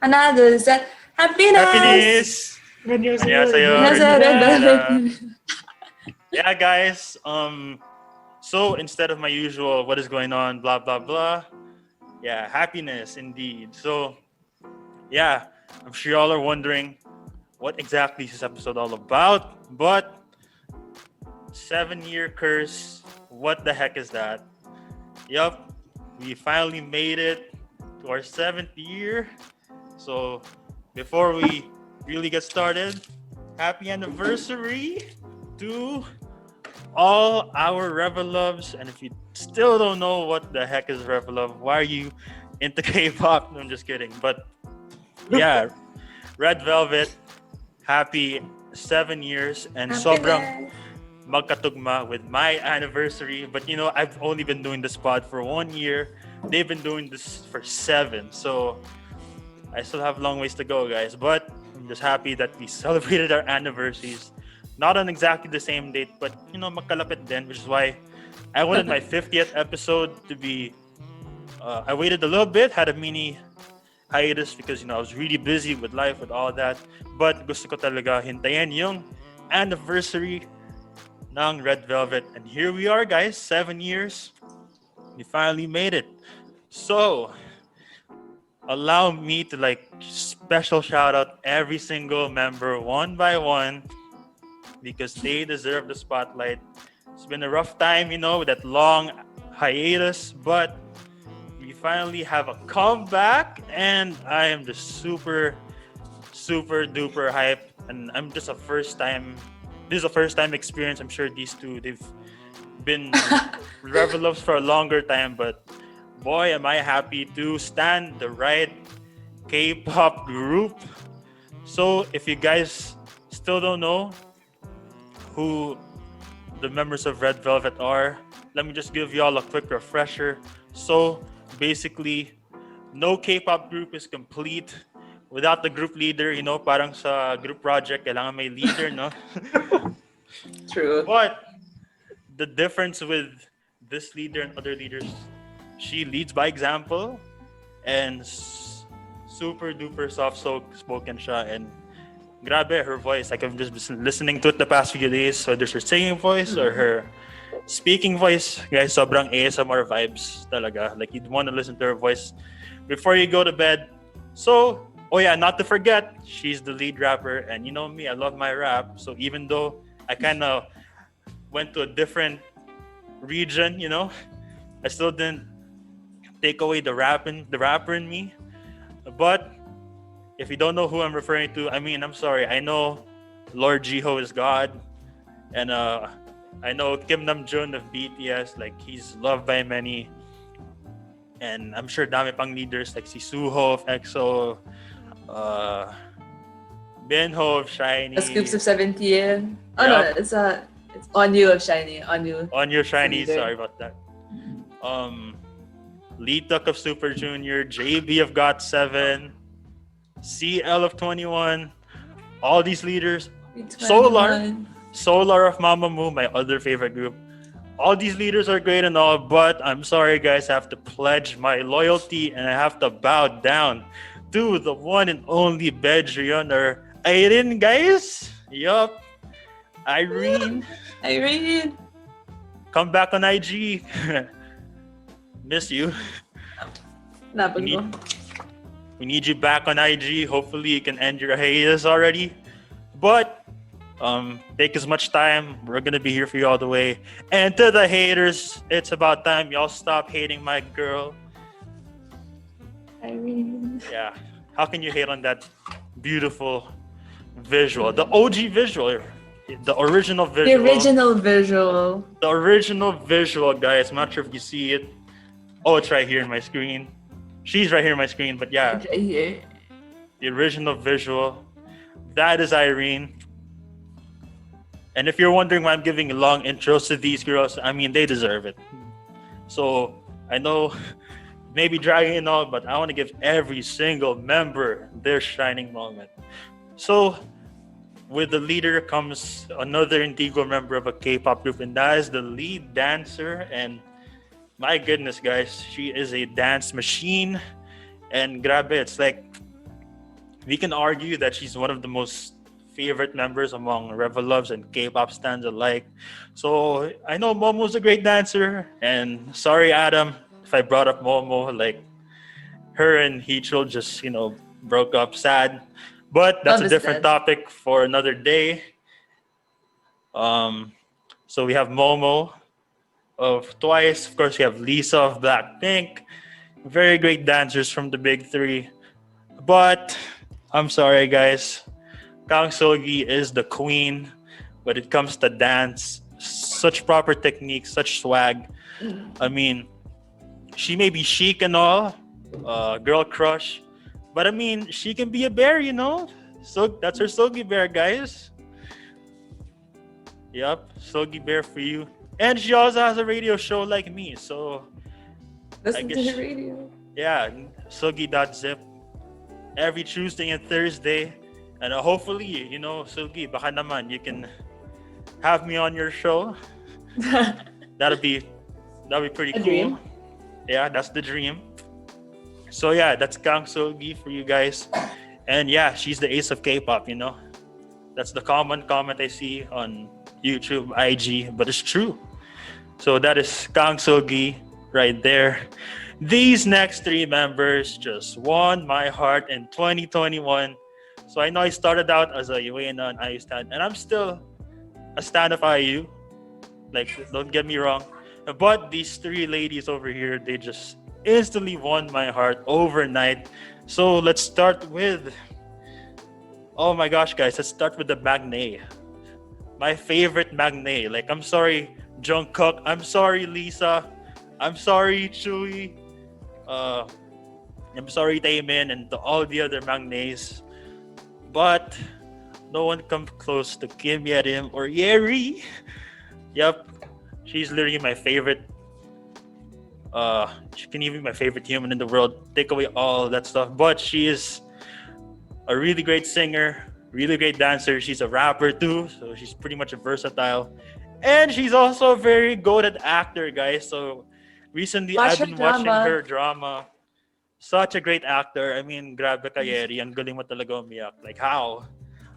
하나, 둘, 셋. Happiness! Happiness! 안녕하세요. Yeah, guys. So instead of my usual, what is going on, blah blah blah. Yeah, happiness indeed. So, yeah, I'm sure y'all are wondering what exactly is this episode all about. But 7-year curse. What the heck is that? Yup, we finally made it to our 7th year. So before we really get started, happy anniversary to all our ReVeluvs. And if you still don't know what the heck is ReVelove, why are you into K-pop? No, I'm just kidding. But yeah, Red Velvet, happy 7 years and sobrang magkatugma with my anniversary. But you know, I've only been doing this pod for 1 year. They've been doing this for 7. So I still have long ways to go, guys. But I'm just happy that we celebrated our anniversaries. Not on exactly the same date, but you know, magkalapit din, which is why I wanted my 50th episode to be. I waited a little bit, had a mini hiatus because you know I was really busy with life, with all that. But gusto ko talaga hintayin yung anniversary ng Red Velvet, and here we are, guys. 7 years, we finally made it. So allow me to special shout out every single member one by one, because they deserve the spotlight. It's been a rough time, you know, with that long hiatus, but we finally have a comeback, and I am just super duper hype. And I'm just this is a first time experience. I'm sure these two, they've been ReVeluvs for a longer time, but boy, am I happy to stand the right K-pop group. So if you guys still don't know who the members of Red Velvet are, let me just give y'all a quick refresher. So basically, no K-pop group is complete without the group leader. You know, parang sa group project, kailangan may leader, no? True. But the difference with this leader and other leaders, she leads by example and super duper soft spoken siya, and grabe her voice. Like I've just been listening to it the past few days, whether it's her singing voice or her speaking voice. Guys, sobrang ASMR vibes talaga. Like you'd want to listen to her voice before you go to bed. So, oh yeah, not to forget, she's the lead rapper, and you know me, I love my rap. So even though I kind of went to a different region, you know, I still didn't take away the rapper in me. But if you don't know who I'm referring to, I mean, I'm sorry. I know Lord Jiho is God, and I know Kim Namjoon of BTS, like he's loved by many, and I'm sure dami pang leaders like si Suho of EXO, Benho of SHINee, The Scoops of 17. Oh Yep. no, it's On You of SHINee. On your SHINee. leader. Sorry about that. Lee Tuck of Super Junior, JB of GOT7, CL of 21, all these leaders, Solar of Mamamoo, my other favorite group. All these leaders are great and all, but I'm sorry guys, I have to pledge my loyalty and I have to bow down to the one and only Bedrion, or Irene, guys. Yup. Irene. Come back on IG. Miss you. We need you back on IG. Hopefully you can end your hiatus already. But take as much time. We're gonna be here for you all the way. And to the haters, it's about time y'all stop hating my girl. Irene. Yeah. How can you hate on that beautiful visual? The OG visual. The original visual. The original visual, guys. I'm not sure if you see it. Oh, it's right here in my screen. She's right here in my screen, but yeah. Right here. The original visual. That is Irene. And if you're wondering why I'm giving long intros to these girls, I mean, they deserve it. So, I know, maybe dragging and all, but I want to give every single member their shining moment. So, with the leader comes another integral member of a K-pop group, and that is the lead dancer. And my goodness, guys, she is a dance machine. And grabe, it's like we can argue that she's one of the most favorite members among ReVeluvs and K-pop stans alike. So I know Momo's a great dancer, and sorry, Adam, if I brought up Momo. Like, her and Heechul just, broke up, sad. But that's a different Understand. topic for another day. Um, so we have Momo of Twice. Of course, we have Lisa of Blackpink. Very great dancers from the big three. But I'm sorry, guys. Kang Seulgi is the queen when it comes to dance. Such proper technique, such swag. I mean, she may be chic and all, girl crush, but I mean, she can be a bear. So that's her Seulgi bear, guys. Yep, Seulgi bear for you. And she also has a radio show like me, so Listen to guess- the radio. yeah, Seulgi.zip every Tuesday and Thursday. And hopefully, Seulgi, baka naman you can have me on your show. That'd be pretty A cool. dream. Yeah, that's the dream. So yeah, that's Kang Seulgi for you guys. And yeah, she's the ace of K-pop, That's the common comment I see on YouTube, IG, but it's true. So that is Kang Seulgi right there. These next three members just won my heart in 2021. So I know I started out as a Yuena and IU stan, and I'm still a stan of IU. Like, don't get me wrong. But these three ladies over here, they just instantly won my heart overnight. So let's start with... Oh my gosh, guys, let's start with the Magnay. My favorite Magnay. Like, I'm sorry, Jungkook. I'm sorry, Lisa. I'm sorry, Chewie. I'm sorry, Taemin, and to all the other Magnays. But no one comes close to Kim Yerim or Yeri. Yep, she's literally my favorite. She can even be my favorite human in the world. Take away all that stuff, but she is a really great singer, really great dancer. She's a rapper too, so she's pretty much a versatile. And she's also a very goated actor, guys. So recently Watch I've her been watching drama. her drama. Such a great actor. I mean, grabe ka, Yeri. Ang galing mo talaga umiyak. Like, how?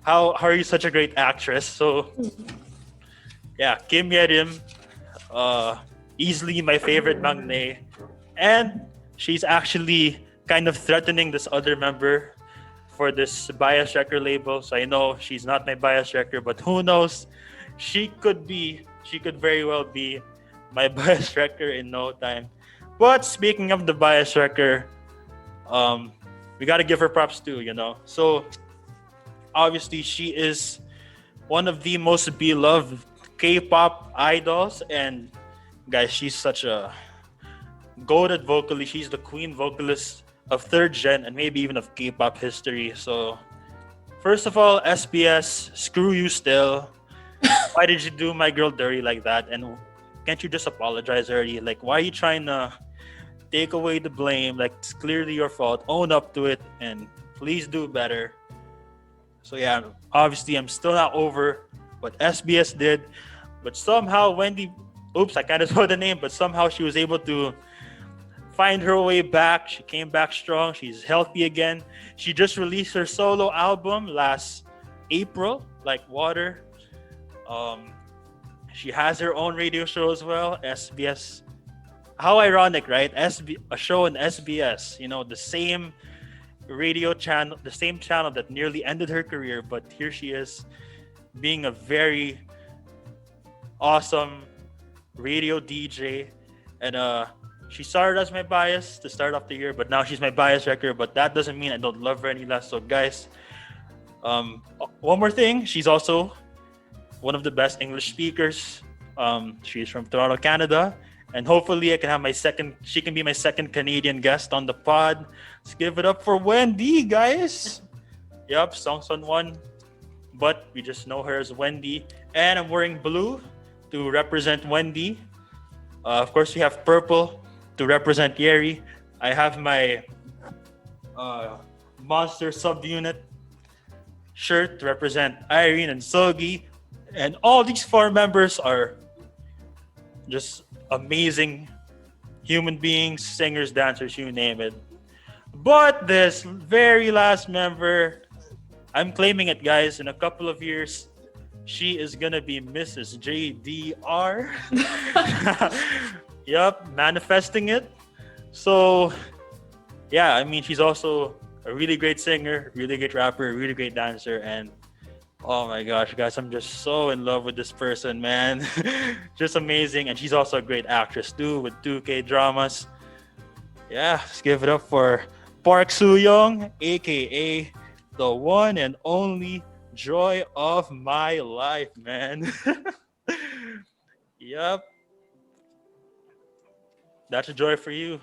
How are you such a great actress? So, yeah, Kim Yerim, easily my favorite Magnay. And she's actually kind of threatening this other member for this bias wrecker label. So I know she's not my bias wrecker, but who knows? She could very well be my bias wrecker in no time. But speaking of the bias wrecker, we got to give her props too, So obviously she is one of the most beloved K-pop idols, and guys, she's such a goated vocalist. She's the queen vocalist of third gen and maybe even of K-pop history. So first of all, SBS, screw you still. Why did you do my girl dirty like that? And can't you just apologize already? Like, why are you trying to take away the blame? Like, it's clearly your fault. Own up to it and please do better. So yeah, obviously I'm still not over what SBS did, but somehow Wendy, oops, I kind of saw the name, but somehow she was able to find her way back. She came back strong. She's healthy again. She just released her solo album last April, like water. She has her own radio show as well, SBS. How ironic, right? A show on SBS, the same radio channel, the same channel that nearly ended her career, but here she is being a very awesome radio DJ. And she started as my bias to start off the year, but now she's my bias wrecker. But that doesn't mean I don't love her any less. So guys, one more thing, she's also one of the best English speakers. She's from Toronto, Canada. And hopefully she can be my second Canadian guest on the pod. Let's give it up for Wendy, guys. Yep, songs on one, but we just know her as Wendy. And I'm wearing blue to represent Wendy. Of course, we have purple to represent Yeri. I have my Monster subunit shirt to represent Irene and Seulgi. And all these four members are just amazing human beings, singers, dancers, you name it. But this very last member, I'm claiming it, guys. In a couple of years, she is gonna be Mrs. JDR. Yup, manifesting it. So, yeah, I mean, she's also a really great singer, really great rapper, really great dancer, and oh my gosh, guys, I'm just so in love with this person, man. Just amazing, and she's also a great actress too with 2K dramas. Yeah, let's give it up for Park Soo-young, aka the one and only joy of my life, man. Yep, that's a joy for you.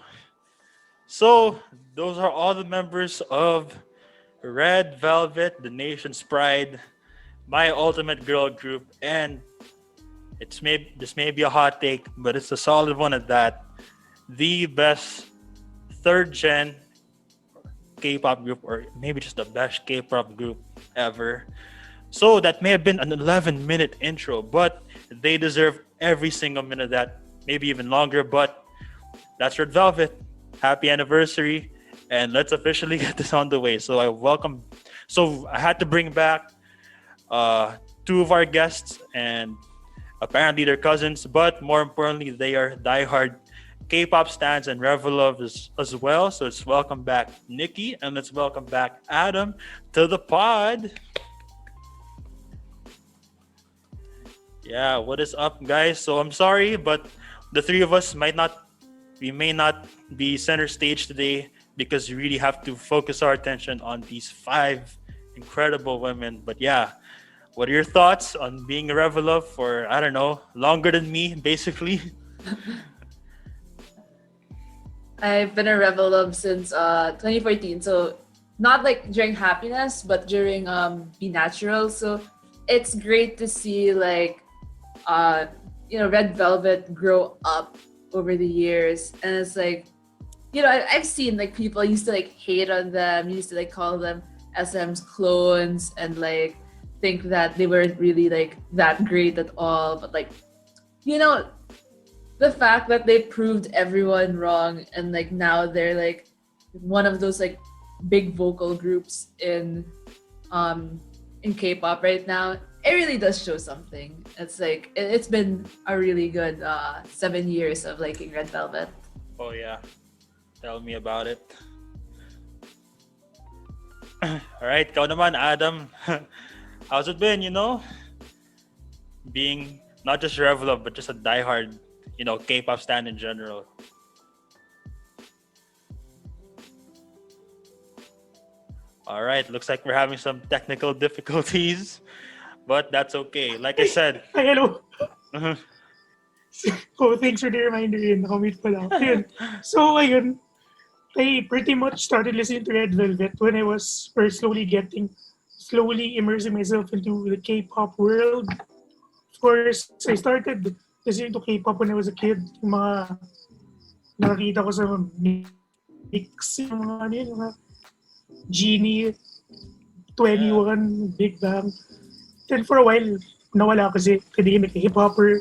So, those are all the members of Red Velvet, the nation's pride, my ultimate girl group, and this may be a hot take, but it's a solid one at that. The best third gen K-pop group, or maybe just the best K-pop group ever. So that may have been an 11-minute intro, but they deserve every single minute of that, maybe even longer. But that's Red Velvet. Happy anniversary, and let's officially get this on the way. So I had to bring back two of our guests, and apparently they're cousins, but more importantly, they are diehard K-pop stans and ReVeluvs as well. So let's welcome back Nikki, and let's welcome back Adam to the pod. Yeah, what is up, guys? So I'm sorry, but the three of us may not be center stage today because we really have to focus our attention on these five incredible women. But yeah, what are your thoughts on being a ReVeluv for, I don't know, longer than me, basically? I've been a ReVelUp since 2014, so not like during Happiness, but during Be Natural. So it's great to see like Red Velvet grow up over the years, and it's like I've seen like people used to like hate on them, used to like call them SM's clones, and like think that they weren't really like that great at all, but like the fact that they proved everyone wrong, and like now they're like one of those like big vocal groups in K-pop right now, it really does show something. It's like it's been a really good 7 years of liking Red Velvet. Oh yeah, tell me about it. All right, ikaw naman, Adam. How's it been, being not just ReVelov, but just a diehard K-pop stan in general? All right, looks like we're having some technical difficulties, but that's okay. Like I said, Ay, hello. Oh, thanks for the reminder yun. Nakamute pala ako. Yun. So, ayun, I pretty much started listening to Red Velvet when I was first slowly immersing myself into the K-pop world. Of course, I started listening to K-pop when I was a kid. Yung mga nakakita ko sa mix, yung mga Genie, 21, Big Bang. Then for a while, nawala kasi hindi like a hip-hopper,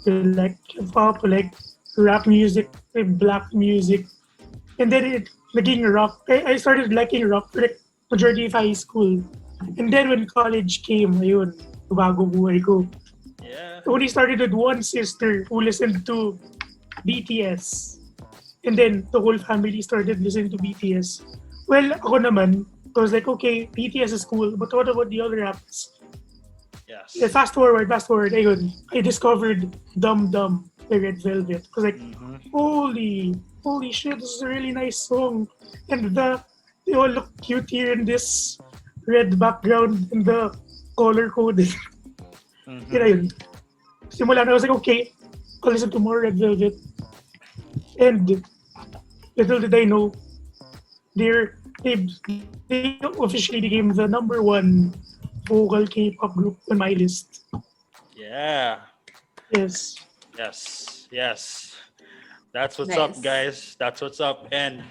like hip-hop, like rap music, like black music. And then it naging rock. I started liking rock for like majority of high school. And then when college came, ayun, bago buhay ko. yeah. I only started with one sister who listened to BTS. And then the whole family started listening to BTS. Well, ako naman, I was like, okay, BTS is cool, but what about the other acts? Yes. Yeah, fast forward, ayun, I discovered Dum Dum by Red Velvet. I was like, holy shit, this is a really nice song. And they all look cute here in this red background and the color coding. Yun. Simula na, I was like, okay, I'll listen to more Red Velvet. And little did I know, they officially became the number one vocal K-pop group on my list. Yeah. Yes. That's what's Nice. up, guys. That's what's up. And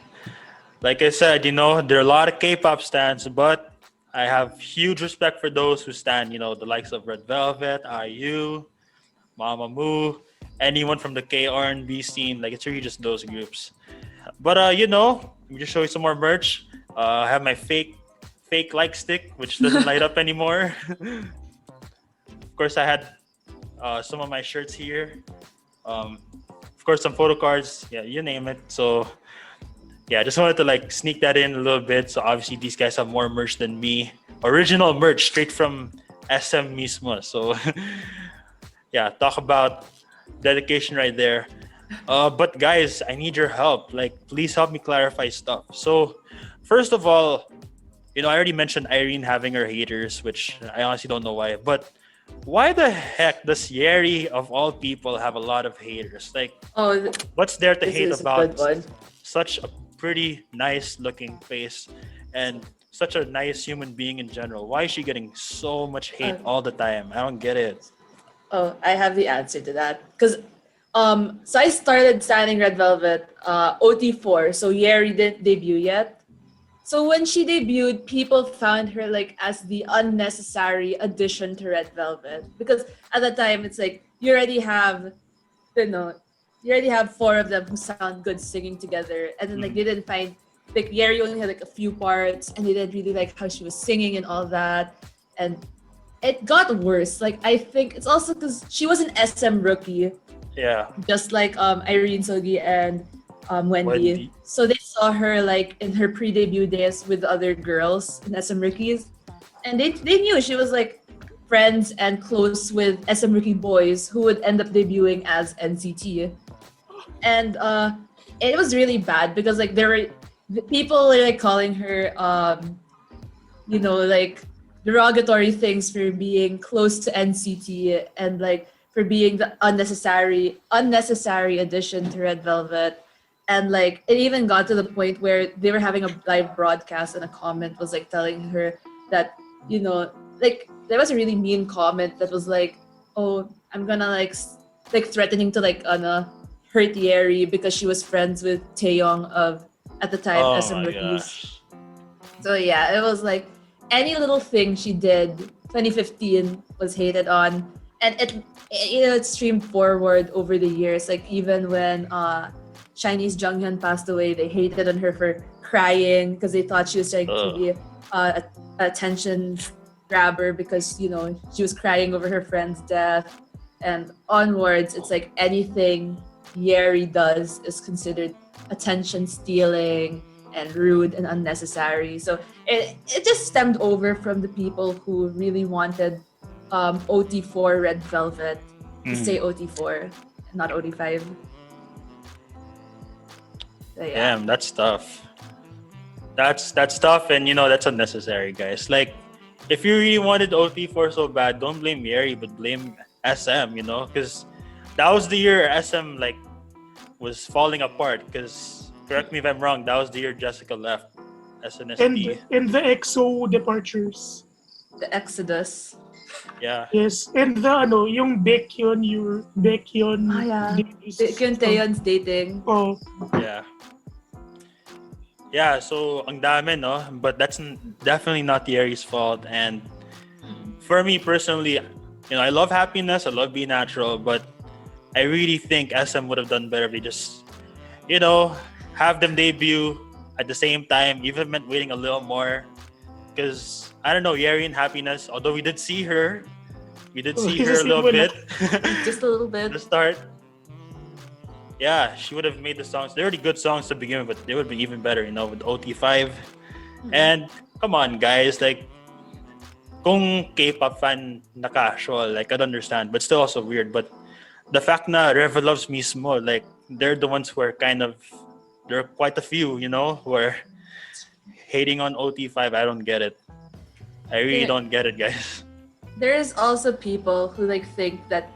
like I said, there are a lot of K-pop stans, but I have huge respect for those who stand, the likes of Red Velvet, IU, Mamamoo, anyone from the K R&B scene. Like, it's really just those groups. But let me just show you some more merch. I have my fake like stick, which doesn't light up anymore. Of course, I had some of my shirts here. Of course, some photo cards. Yeah, you name it. So yeah, I just wanted to like sneak that in a little bit. So obviously these guys have more merch than me. Original merch straight from SM mismo. So yeah, talk about dedication right there. But guys, I need your help. Like, please help me clarify stuff. So first of all, I already mentioned Irene having her haters, which I honestly don't know why. But why the heck does Yeri, of all people, have a lot of haters? Like, Oh, what's there to this hate is a about good one. such a pretty nice looking face and such a nice human being in general? Why is she getting so much hate all the time? I don't get it. Oh, I have the answer to that. Because so I started signing Red Velvet OT4, so Yeri didn't debut yet. So when she debuted, people found her like as the unnecessary addition to Red Velvet. Because at the time it's like you already have four of them who sound good singing together. And then like they didn't find like Yeri only had like a few parts and they didn't really like how she was singing and all that. And it got worse. Like I think it's also because she was an SM rookie, Yeah. just like Irene, Seulgi, and Wendy. So they saw her like in her pre-debut days with the other girls in SM rookies, and they knew she was like friends and close with SM rookie boys who would end up debuting as NCT, and it was really bad because like people were like calling her like derogatory things for being close to NCT and like for being the unnecessary addition to Red Velvet. And like it even got to the point where they were having a live broadcast and a comment was like telling her that, like there was a really mean comment that was like, oh, I'm gonna like threatening to like hurt Yeri because she was friends with Taeyong of at the time Oh SM my rookies. gosh. So yeah, it was like any little thing she did, 2015 was hated on, and it streamed forward over the years. Like even when Chinese Junghyun passed away, they hated on her for crying because they thought she was trying to be a attention grabber because she was crying over her friend's death, and onwards it's like anything Yeri does is considered attention stealing and rude and unnecessary. So it just stemmed over from the people who really wanted OT4 Red Velvet to say OT4, not OT5. So, yeah. Damn, that's tough. That's tough, and that's unnecessary, guys. Like, if you really wanted OT4 so bad, don't blame Yeri, but blame SM. Because that was the year SM like was falling apart. Because correct me if I'm wrong, that was the year Jessica left SNSD. And the EXO departures. The Exodus. Yeah. Yes, and yung Baekhyun, Oh yeah. days. Baekhyun Taeyon's dating. Oh, Yeah. Yeah, so ang dami, no? But that's definitely not Yeri's fault. And for me personally, I love Happiness, I love Be Natural, but I really think SM would have done better if they just, have them debut at the same time, even meant waiting a little more. Because, I don't know, Yeri and Happiness, although we did see her a little bit. Just a little bit. At the start. Yeah, she would have made the songs. They're already good songs to begin with, but they would be even better, with OT5. And come on, guys, like, kung K-pop fan na casual, like, I'd understand, but still also weird. But the fact na ReVeluvs mismo, like, they're the ones who are there are quite a few, who are hating on OT5. I don't get it. I really don't get it, guys. There's also people who like think that,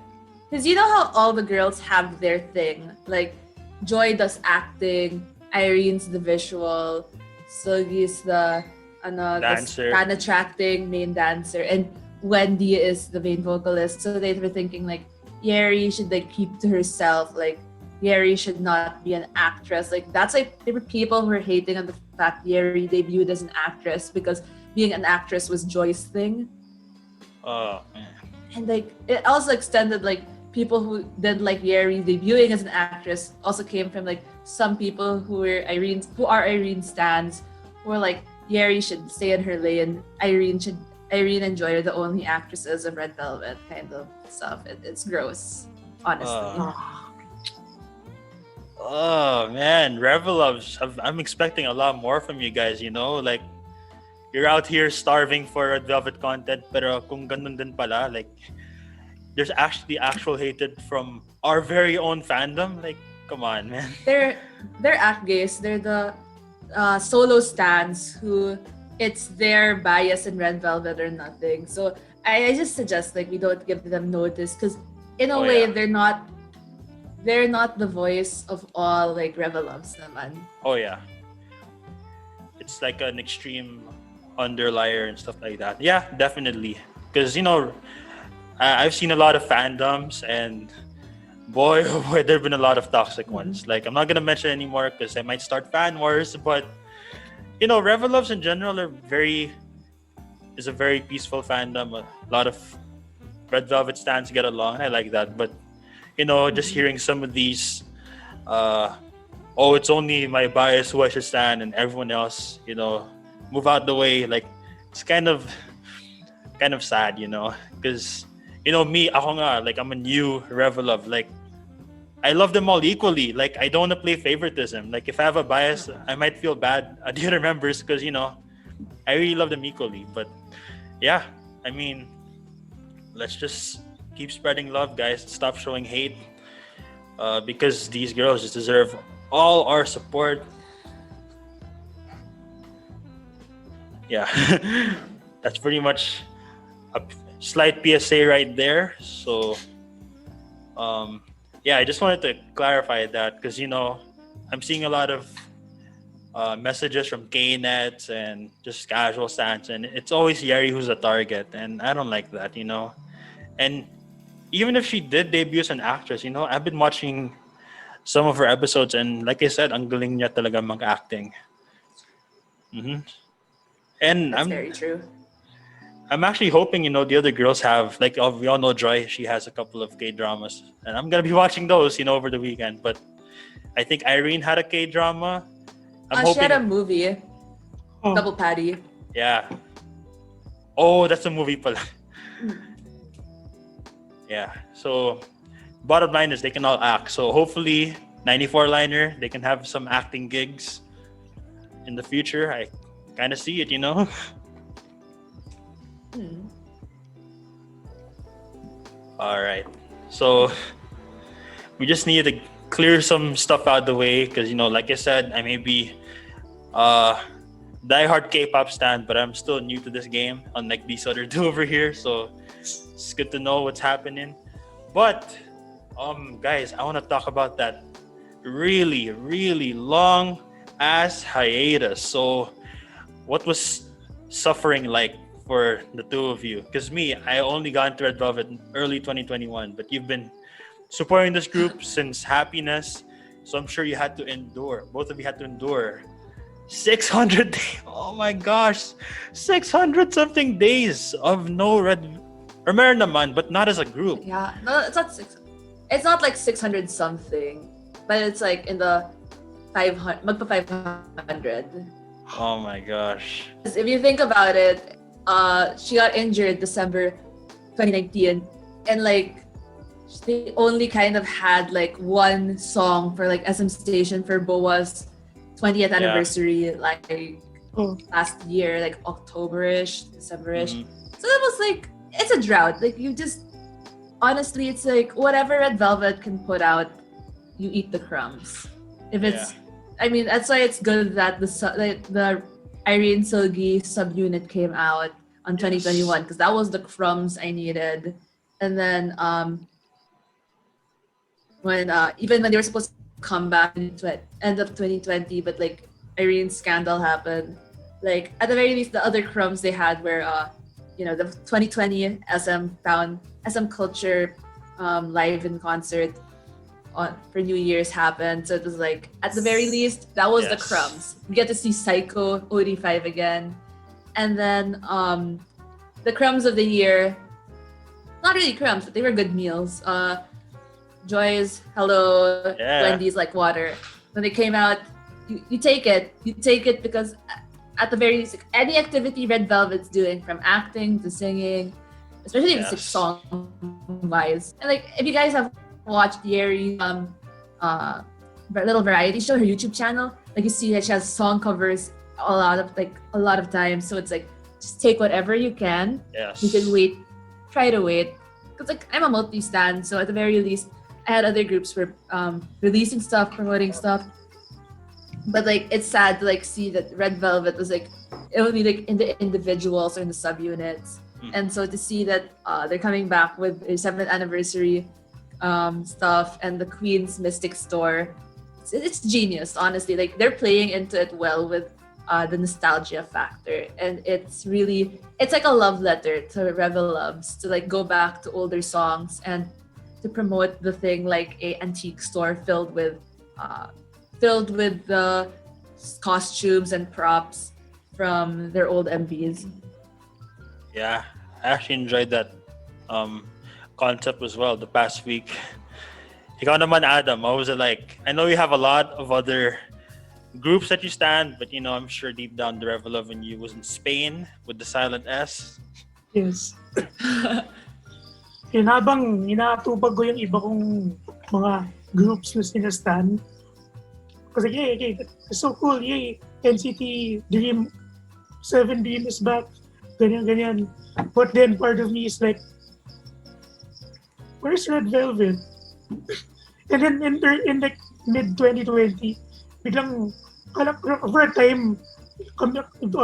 because you know how all the girls have their thing. Like Joy does acting, Irene's the visual, Seulgi's the Dancer. fan attracting main dancer, and Wendy is the main vocalist. So they were thinking like Yeri should like keep to herself. Like Yeri should not be an actress. Like that's like there were people who were hating on the fact Yeri debuted as an actress because being an actress was Joy's thing. Oh, And like it also extended like people who didn't like Yeri debuting as an actress also came from like some people who are Irene stans who are like Yeri should stay in her lane. Irene and Joy are the only actresses of Red Velvet kind of stuff. It's gross, honestly. Oh man, ReVeluvs, I'm expecting a lot more from you guys, you know? Like, you're out here starving for Red Velvet content, pero kung ganun din pala, like, there's actually actual hatred from our very own fandom. Like, come on, man. They're act gays. They're the solo stans who it's their bias in Red Velvet or nothing. So I just suggest like we don't give them notice because in a way they're not the voice of all like ReVeluvs naman. Oh yeah. It's like an extreme underlier and stuff like that. Yeah, definitely. Because, you know, I've seen a lot of fandoms and boy, oh boy, there have been a lot of toxic ones. Like, I'm not going to mention anymore because I might start fan wars, but, you know, ReVeluvs in general is a very peaceful fandom. A lot of Red Velvet stans get along. I like that. But, you know, just hearing some of these, oh, it's only my bias who I should stand and everyone else, you know, move out the way. Like, it's kind of sad, you know, because, you know, me, ako nga, like, I'm a new ReVelov. Like, I love them all equally. Like, I don't want to play favoritism. Like, if I have a bias, I might feel bad at the other members because, you know, I really love them equally. But, yeah, I mean, let's just keep spreading love, guys. Stop showing hate because these girls just deserve all our support. Yeah, that's pretty much a slight PSA right there. So, yeah, I just wanted to clarify that because, you know, I'm seeing a lot of messages from K-nets and just casual stans, and it's always Yeri who's a target, and I don't like that, you know. And even if she did debut as an actress, you know, I've been watching some of her episodes, and like I said, ang galing niya talaga mag-acting. And That's very true. I'm actually hoping, you know, the other girls have, like, we all know Joy, she has a couple of K-dramas. And I'm going to be watching those, you know, over the weekend. But I think Irene had a K-drama. She had a movie. Double Patty. Yeah. Oh, that's a movie pala. Yeah. So, bottom line is they can all act. So, hopefully, 94-liner, they can have some acting gigs in the future. I kind of see it, you know? All right. So we just need to clear some stuff out of the way because, you know, like I said, I may be diehard K-pop stan, but I'm still new to this game, unlike these other two over here. So it's good to know what's happening. But guys, I want to talk about that really, really long ass hiatus. So what was suffering like for the two of you? Because me, I only got into Red Velvet in early 2021, but you've been supporting this group since Happiness, so I'm sure you had to endure. Both of you had to endure 600 days. Oh my gosh, 600 something days of no Red, or meron naman, but not as a group. Yeah, no, it's not six. It's not like 600 something, but it's like in the 500, magpa 500. Oh my gosh. If you think about it, she got injured December 2019, and like they only kind of had like one song for like SM Station for Boa's 20th anniversary, like last year, like October-ish, December-ish. So it was like, it's a drought. Like you just, honestly, it's like whatever Red Velvet can put out, you eat the crumbs. If it's, I mean, that's why it's good that the Irene Seulgi subunit came out on 2021 because that was the crumbs I needed. And then when even when they were supposed to come back in end of 2020, but like Irene's scandal happened. Like at the very least, the other crumbs they had were you know, the 2020 SM Culture live in concert for New Year's happened. So it was like, at the very least, that was the crumbs. We get to see Psycho, OD5 again. And then the crumbs of the year, not really crumbs, but they were good meals. Joy's Hello, Wendy's Like Water. when they came out, you take it. You take it because at the very least, any activity Red Velvet's doing, from acting to singing, especially if it's like song wise. And like if you guys have watched Yeri's little variety show, her YouTube channel, like you see that she has song covers a lot of times. So it's like just take whatever you can. Yes. You can wait, try to wait. Because like I'm a multi-stan, so at the very least, I had other groups were releasing stuff, promoting stuff. But like it's sad to like see that Red Velvet was like only like in the individuals or in the subunits. And so to see that they're coming back with a 7th anniversary stuff and the Queen's Mystic Store, it's genius, honestly. Like they're playing into it well with the nostalgia factor, and it's like a love letter to ReVeluvs to like go back to older songs and to promote the thing like a antique store filled with the costumes and props from their old MVs. Yeah, I actually enjoyed that concept as well the past week. Ikaw naman, Adam, how was it like? I know you have a lot of other groups that you stand, but you know, I'm sure deep down the ReVelove in you was in Spain with the silent S. Yes. Yun, habang inaatupag ko yung iba kong mga groups na sinastan, kasi yay, it's so cool, yay, NCT Dream, 7 Dream is back, ganyan. But then part of me is like, where's Red Velvet? And then in like mid-2020, biglang, for a time,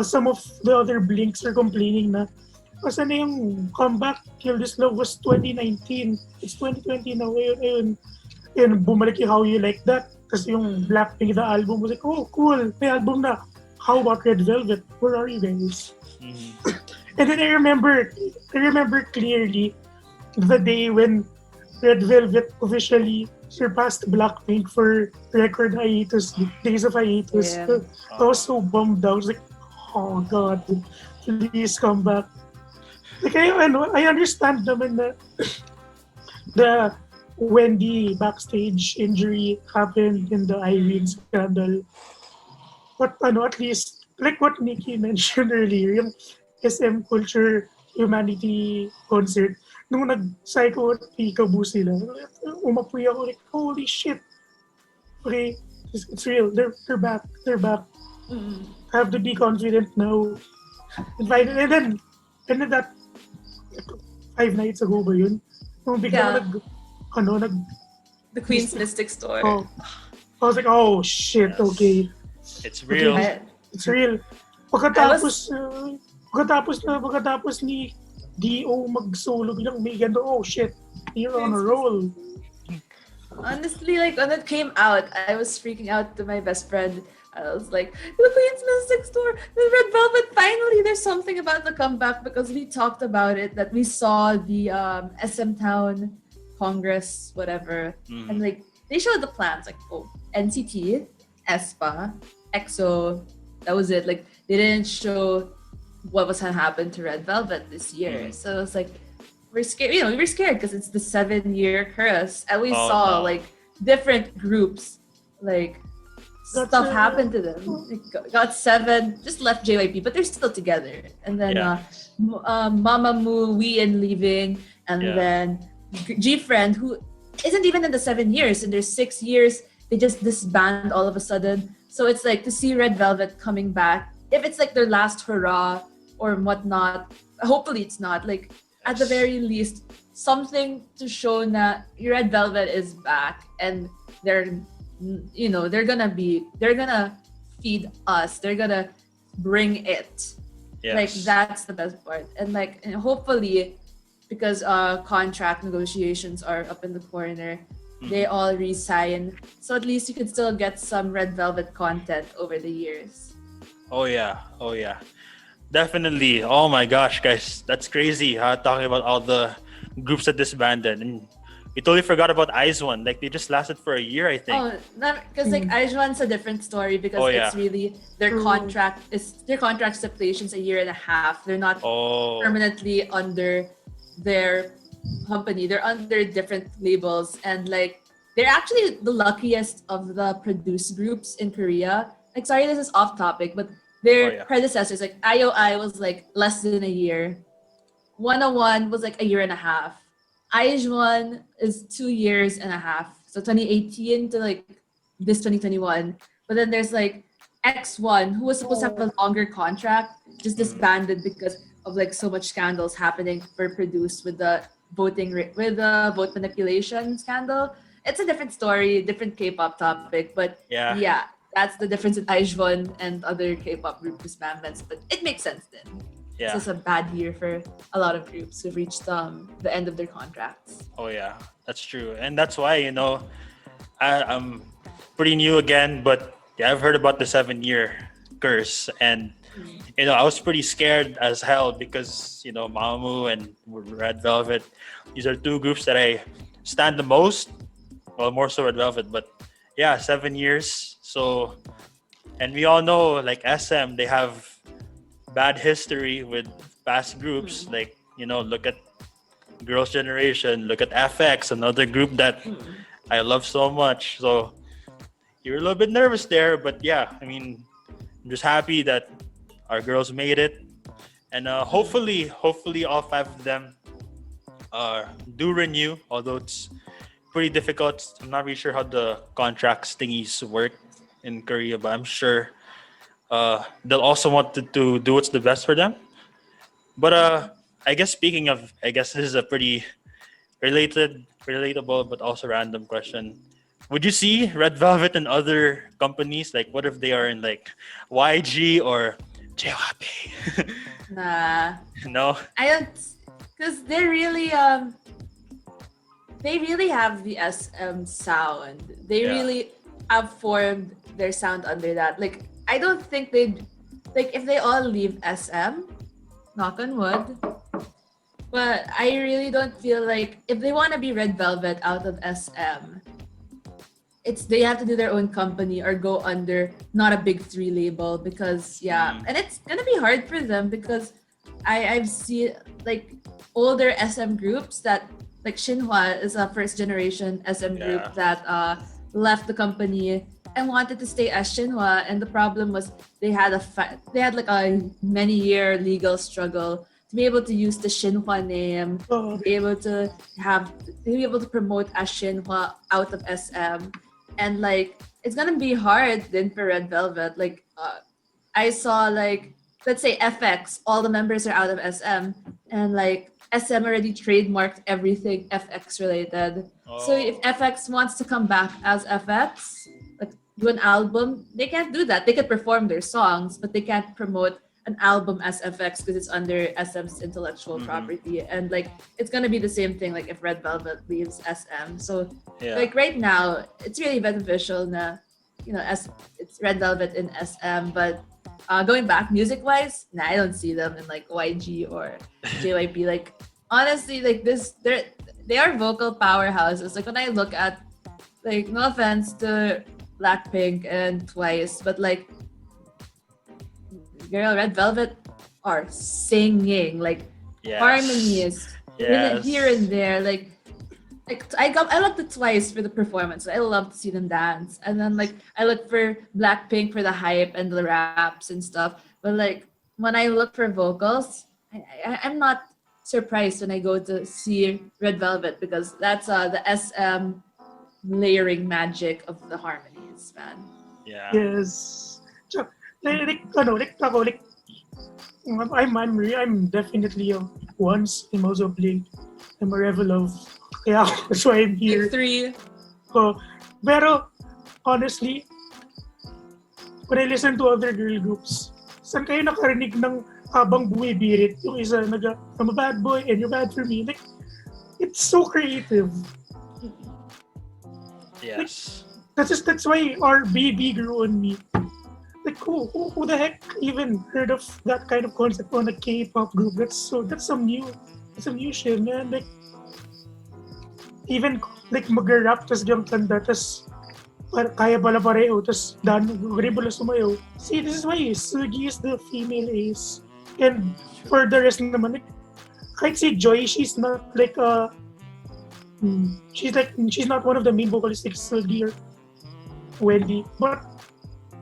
some of the other Blinks are complaining na, kasi na yung comeback, Kill This Love was 2019. It's 2020 na ngayon. Yun, bumalik yung How You Like That. Kasi yung Blackpink, the album was like, oh, cool. May album na. How about Red Velvet? Where are you guys? Mm-hmm. And then I remember clearly the day when Red Velvet officially surpassed Blackpink for record hiatus, days of hiatus. Yeah. I was so bummed out. I was like, oh God, please come back. Like I understand naman na the Wendy backstage injury happened in the Irene scandal. But at least, like what Nikki mentioned earlier, yung SM Culture Humanity concert, nung nag-psycho at peekaboo sila, umapoy ako like, holy shit. Okay, it's real. They're back. Mm-hmm. I have to be confident now. And then that 5 nights ago ba yun? Nung bigla The Queen's Mystic Store. Oh, I was like, oh shit, yes. Okay. It's real. Okay, it's real. Pagkatapos ni D.O. mag-solo bilang may ganda, oh shit, you're on a roll. Honestly, like when it came out, I was freaking out to my best friend. I was like, the Queen's Mystic Store, the Red Velvet, finally there's something about the comeback, because we talked about it, that we saw the SM Town Congress, whatever, and like they showed the plans, like, oh, NCT, aespa, EXO, that was it. Like they didn't show what was gonna happen to Red Velvet this year. So it was like, we're scared, we were scared because it's the 7-year curse, and we saw like different groups, like stuff happened to them. Got 7, just left JYP, but they're still together. And then Mamamoo, We and Leaving, and then G-Friend, who isn't even in the 7 years, in their 6 years, they just disband all of a sudden. So it's like to see Red Velvet coming back, if it's like their last hurrah or whatnot, hopefully it's not, like at the very least, something to show that Red Velvet is back, and they're gonna feed us, they're gonna bring it. Yes. Like that's the best part. And like, and hopefully, because contract negotiations are up in the corner, they all resign, so at least you can still get some Red Velvet content over the years. Oh yeah, definitely. Oh my gosh, guys, that's crazy, huh? Talking about all the groups that disbanded, and we totally forgot about IZ*ONE. Like they just lasted for a year, I think. Oh, because like IZ*ONE's a different story, because it's really their contract stipulations a year and a half. They're not permanently under their company. They're under different labels, and like they're actually the luckiest of the produced groups in Korea. Like, sorry, this is off topic, but their Oh, yeah. predecessors, like IOI was like less than a year. 101 was like a year and a half. IJ1 is 2 years and a half. So 2018 to like this 2021. But then there's like X1 who was supposed to have a longer contract, just disbanded because of like so much scandals happening for produced with the with the vote manipulation scandal. It's a different story, different K-pop topic, but Yeah. yeah, that's the difference in IJ1 and other K-pop group disbandments. But it makes sense then. Yeah. This is a bad year for a lot of groups who've reached the end of their contracts. Oh yeah, that's true, and that's why I'm pretty new again, but yeah, I've heard about the 7-year curse, and I was pretty scared as hell because Mamamoo and Red Velvet, these are two groups that I stand the most. Well, more so Red Velvet, but yeah, 7 years. So, and we all know like SM, they have bad history with past groups. Like look at Girls' Generation, look at FX, another group that I love so much. So you're a little bit nervous there, but yeah, I mean, I'm just happy that our girls made it, and hopefully all 5 of them do renew. Although it's pretty difficult. I'm not really sure how the contracts thingies work in Korea, but I'm sure they'll also want to do what's the best for them. But I guess speaking of, I guess this is a pretty relatable, but also random question. Would you see Red Velvet in other companies? Like, what if they are in like YG or JOAT? Nah, No? I don't, because they really have the SM sound. They Yeah. really have formed their sound under that. Like, I don't think they'd, like, if they all leave SM, knock on wood, but I really don't feel like if they want to be Red Velvet out of SM, they have to do their own company or go under not a big 3 label, because and it's gonna be hard for them because I've seen like older SM groups that, like Shinhwa is a first generation SM group that left the company and wanted to stay as Shinhwa, and the problem was they had like a many-year legal struggle to be able to use the Shinhwa name, to be able to promote as Shinhwa out of SM. And like, it's gonna be hard then for Red Velvet. Like, I saw like, let's say FX, all the members are out of SM, and like SM already trademarked everything FX related. So if FX wants to come back as FX, like do an album, they can't do that. They could perform their songs, but they can't promote an album as FX because it's under SM's intellectual property. And like, it's gonna be the same thing like if Red Velvet leaves SM. So like right now, it's really beneficial na, it's Red Velvet in SM, but going back music-wise, I don't see them in like YG or JYP. Like, honestly, like they are vocal powerhouses. Like when I look at, like, no offense to Blackpink and Twice, but like, girl, Red Velvet are singing like harmonies here and there. Like I look to Twice for the performance. I love to see them dance, and then like I look for Blackpink for the hype and the raps and stuff. But like when I look for vocals, I'm not surprised when I go to see Red Velvet, because that's the SM layering magic of the harmonies, man. Yeah. Yes. So, I'm definitely once I'm also played. I'm a ReVelove. Yeah, that's why I'm here. Big 3. Pero honestly, when I listen to other girl groups, saan kayo nakarinig ng habang bumibirit yung isa I'm a bad boy and you're bad for me? Like, it's so creative. Yes. Like, that's why our baby grew on me. Like, who the heck even heard of that kind of concept on a K-pop group? That's some new shit, man. Like, even like mag-rap tas yung kanta tas kaya pala pareho tas agree sumayaw. See, this is why Seulgi is the female ace, and for the rest naman, like, kahit si Joy, she's not like She's not one of the main vocalists like Seulgi or Wendy, but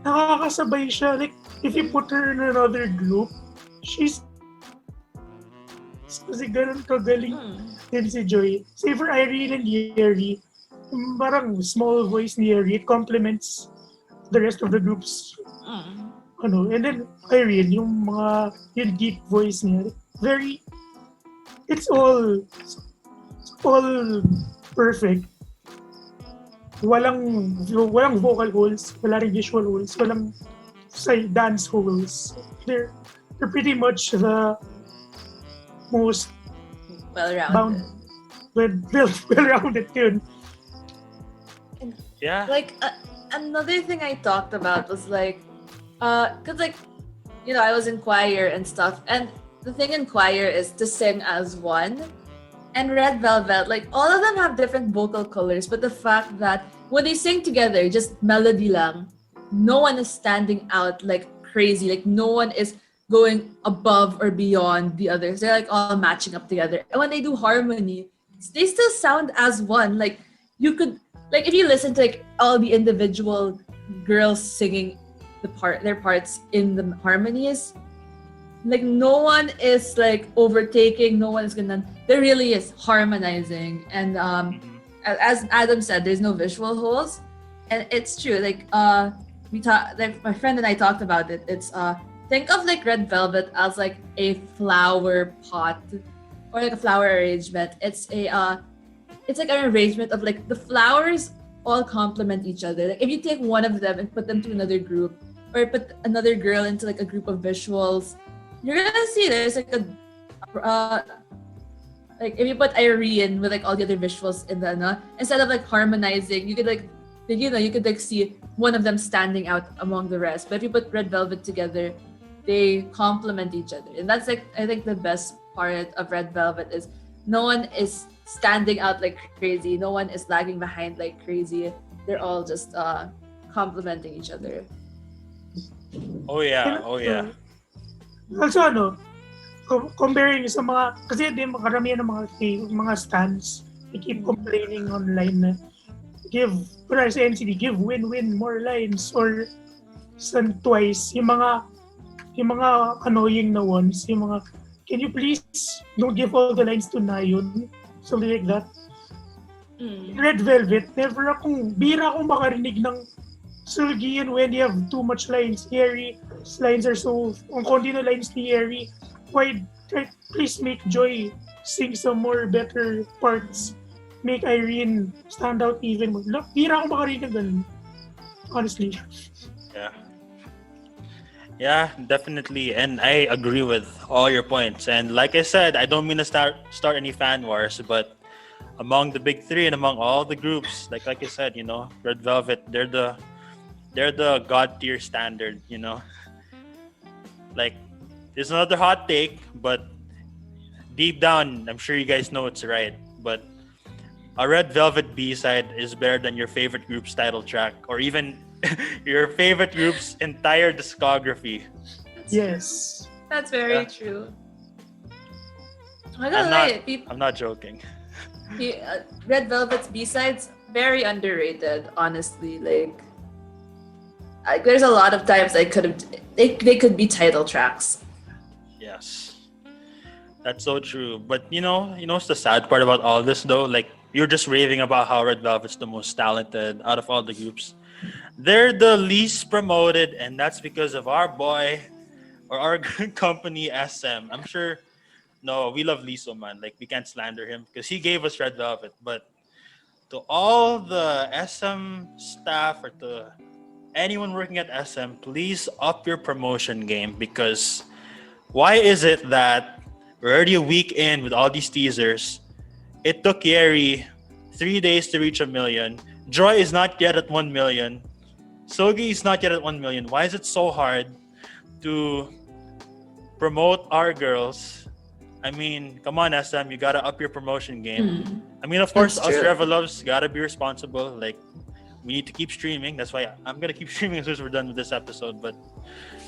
nakakasabay siya. Like, if you put her in another group, she's kasi ganun kagaling din si Joy. Say for Irene and Yeri, parang small voice ni Yeri, it complements the rest of the groups. And then Irene, yung deep voice niya, it's all perfect. Walang vocal holes, wala ring visual holes, walang dance holes. They're pretty much the most Well-rounded. well-rounded yun. Yeah. Like another thing I talked about was like, cause like, I was in choir and stuff, and the thing in choir is to sing as one. And Red Velvet, like all of them have different vocal colors, but the fact that when they sing together, just melody lang, no one is standing out like crazy. Like no one is going above or beyond the others. They're like all matching up together. And when they do harmony, they still sound as one. Like you could, like if you listen to like all the individual girls singing their parts in the harmonies, like no one is like overtaking, no one is gonna, there really is harmonizing. And as Adam said, there's no visual holes, and it's true. Like like my friend and I talked about it. It's think of like Red Velvet as like a flower pot or like a flower arrangement. It's like an arrangement of like the flowers all complement each other. Like if you take one of them and put them to another group, or put another girl into like a group of visuals, you're gonna see there's like like if you put Irene with like all the other visuals in the instead of like harmonizing, you could like see one of them standing out among the rest. But if you put Red Velvet together, they complement each other, and that's like I think the best part of Red Velvet is no one is standing out like crazy, no one is lagging behind like crazy. They're all just complementing each other. Oh yeah. Also, comparing sa mga, kasi di makaramihan ng mga stands, they keep complaining online na para sa NCT, give win-win more lines, or twice, yung mga annoying na ones, yung mga, can you please don't give all the lines to Nayon, something like that. Red Velvet, bira akong makarinig ng Seulgi and Wendy have too much lines. Yeri's lines are so, ang konti na lines ni Yeri. Please make Joy sing some more better parts. Make Irene stand out even more. Bira akong makarinig ganun. Honestly. Yeah, definitely. And I agree with all your points. And like I said, I don't mean to start any fan wars, but among the big three and among all the groups, like I said, Red Velvet, they're the god tier standard, Like, there's another hot take, but deep down, I'm sure you guys know it's right. But a Red Velvet B-side is better than your favorite group's title track, or even your favorite group's entire discography. Yes. That's very true. I'm not joking. Red Velvet's B-sides, very underrated, honestly. Like, there's a lot of times they could be title tracks. Yes, that's so true. But what's the sad part about all this though? Like, you're just raving about how Red Velvet's the most talented out of all the groups. They're the least promoted, and that's because of our boy or our company SM. I'm sure. No, we love Lee so man. Like, we can't slander him because he gave us Red Velvet. But to all the SM staff or to anyone working at SM, please up your promotion game, because why is it that we're already a week in with all these teasers? It took Yeri 3 days to reach 1 million. Joy is not yet at 1 million. Seulgi is not yet at 1 million. Why is it so hard to promote our girls? I mean, come on, SM, you gotta up your promotion game. I mean, of course, us ReVeluvs gotta be responsible. Like, we need to keep streaming. That's why I'm gonna keep streaming as soon as we're done with this episode. But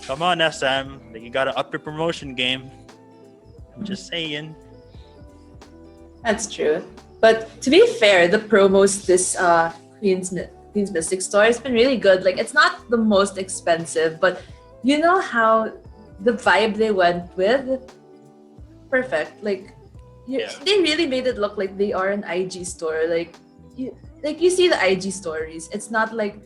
come on, SM, like, you gotta up your promotion game. I'm just saying. That's true. But to be fair, the promos this Queen's Mystic store has been really good. Like it's not the most expensive, but you know how the vibe they went with, perfect. Like they really made it look like they are an IG store. You see the IG stories. It's not like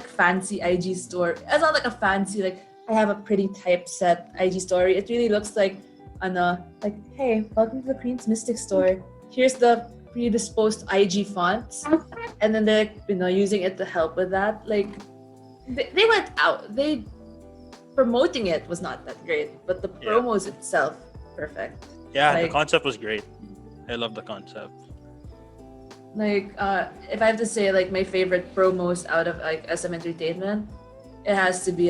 fancy IG store. It's not like a fancy like I have a pretty typeset IG story. It really looks like like hey, welcome to the Queen's Mystic store. Here's the predisposed IG fonts, and then they're using it to help with that. Like they went out. They promoting it was not that great, but the promos itself perfect. Yeah, the concept was great. I love the concept. Like if I have to say like my favorite promos out of like SM Entertainment, it has to be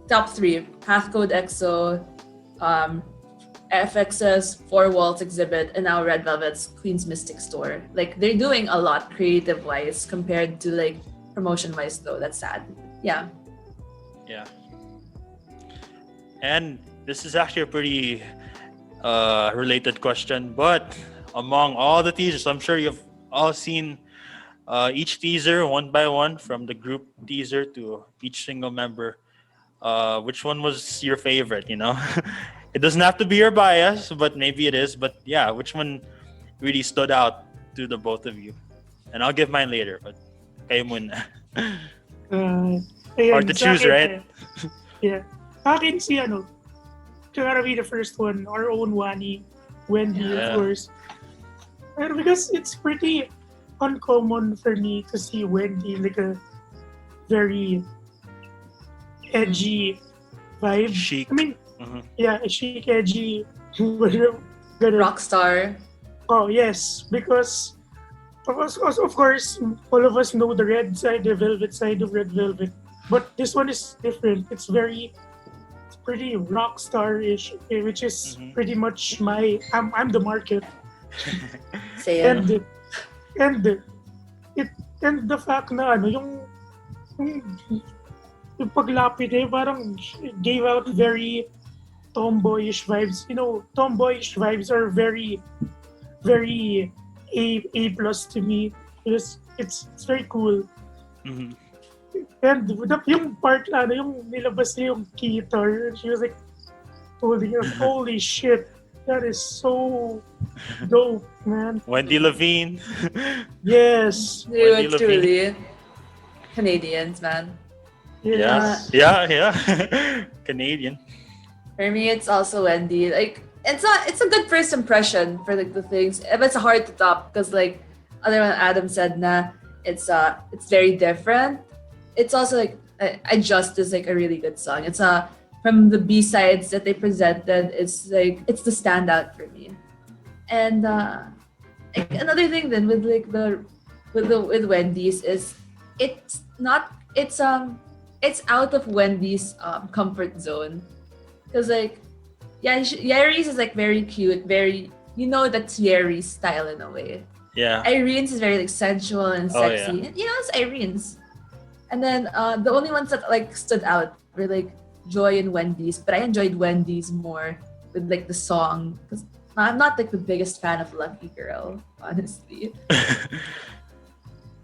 top 3: Pathcode EXO, FX's 4 Walls exhibit, and now Red Velvet's Queen's Mystic store. Like they're doing a lot creative wise compared to like promotion wise though. That's sad. Yeah. And this is actually a pretty related question, but among all the teasers, I'm sure you've all seen each teaser one by one, from the group teaser to each single member. Which one was your favorite? It doesn't have to be your bias, but maybe it is. But yeah, which one really stood out to the both of you? And I'll give mine later, but kayo muna. Hard to choose, right? Yeah. Akin si gotta be the first one, our own Wendy, of course. Because it's pretty uncommon for me to see Wendy like a very edgy vibe. Chic. I mean, a chic, edgy, rock star. Oh yes, because of course all of us know the red side, the velvet side of Red Velvet, but this one is different. It's pretty rock star-ish, which is pretty much I'm the market. Same. And the fact na yung paglapit parang gave out very tomboyish vibes. Tomboyish vibes are very, very A plus to me. It's very cool. Mm-hmm. And yung part yung nilabas niya yung guitar, she was like holding it. Holy shit, that is so dope, man. Wendy Levine. Yes. They were truly Canadians, man. Yes. Yeah. Canadian. For me, it's also Wendy. Like it's a good first impression for like the things, but it's hard to top because like other than Adam said, it's very different. It's also like I Just is like a really good song. It's from the B-sides that they presented, it's like it's the standout for me. And like, another thing then with like with Wendy's is it's out of Wendy's comfort zone, because like Yeri's is like very cute, very that's Yeri's style in a way. Yeah. Irene's is very like sensual and sexy. Oh, yeah. And, it's Irene's. And then the only ones that like stood out were like Joy and Wendy's, but I enjoyed Wendy's more with like the song, because I'm not like the biggest fan of Lucky Girl, honestly.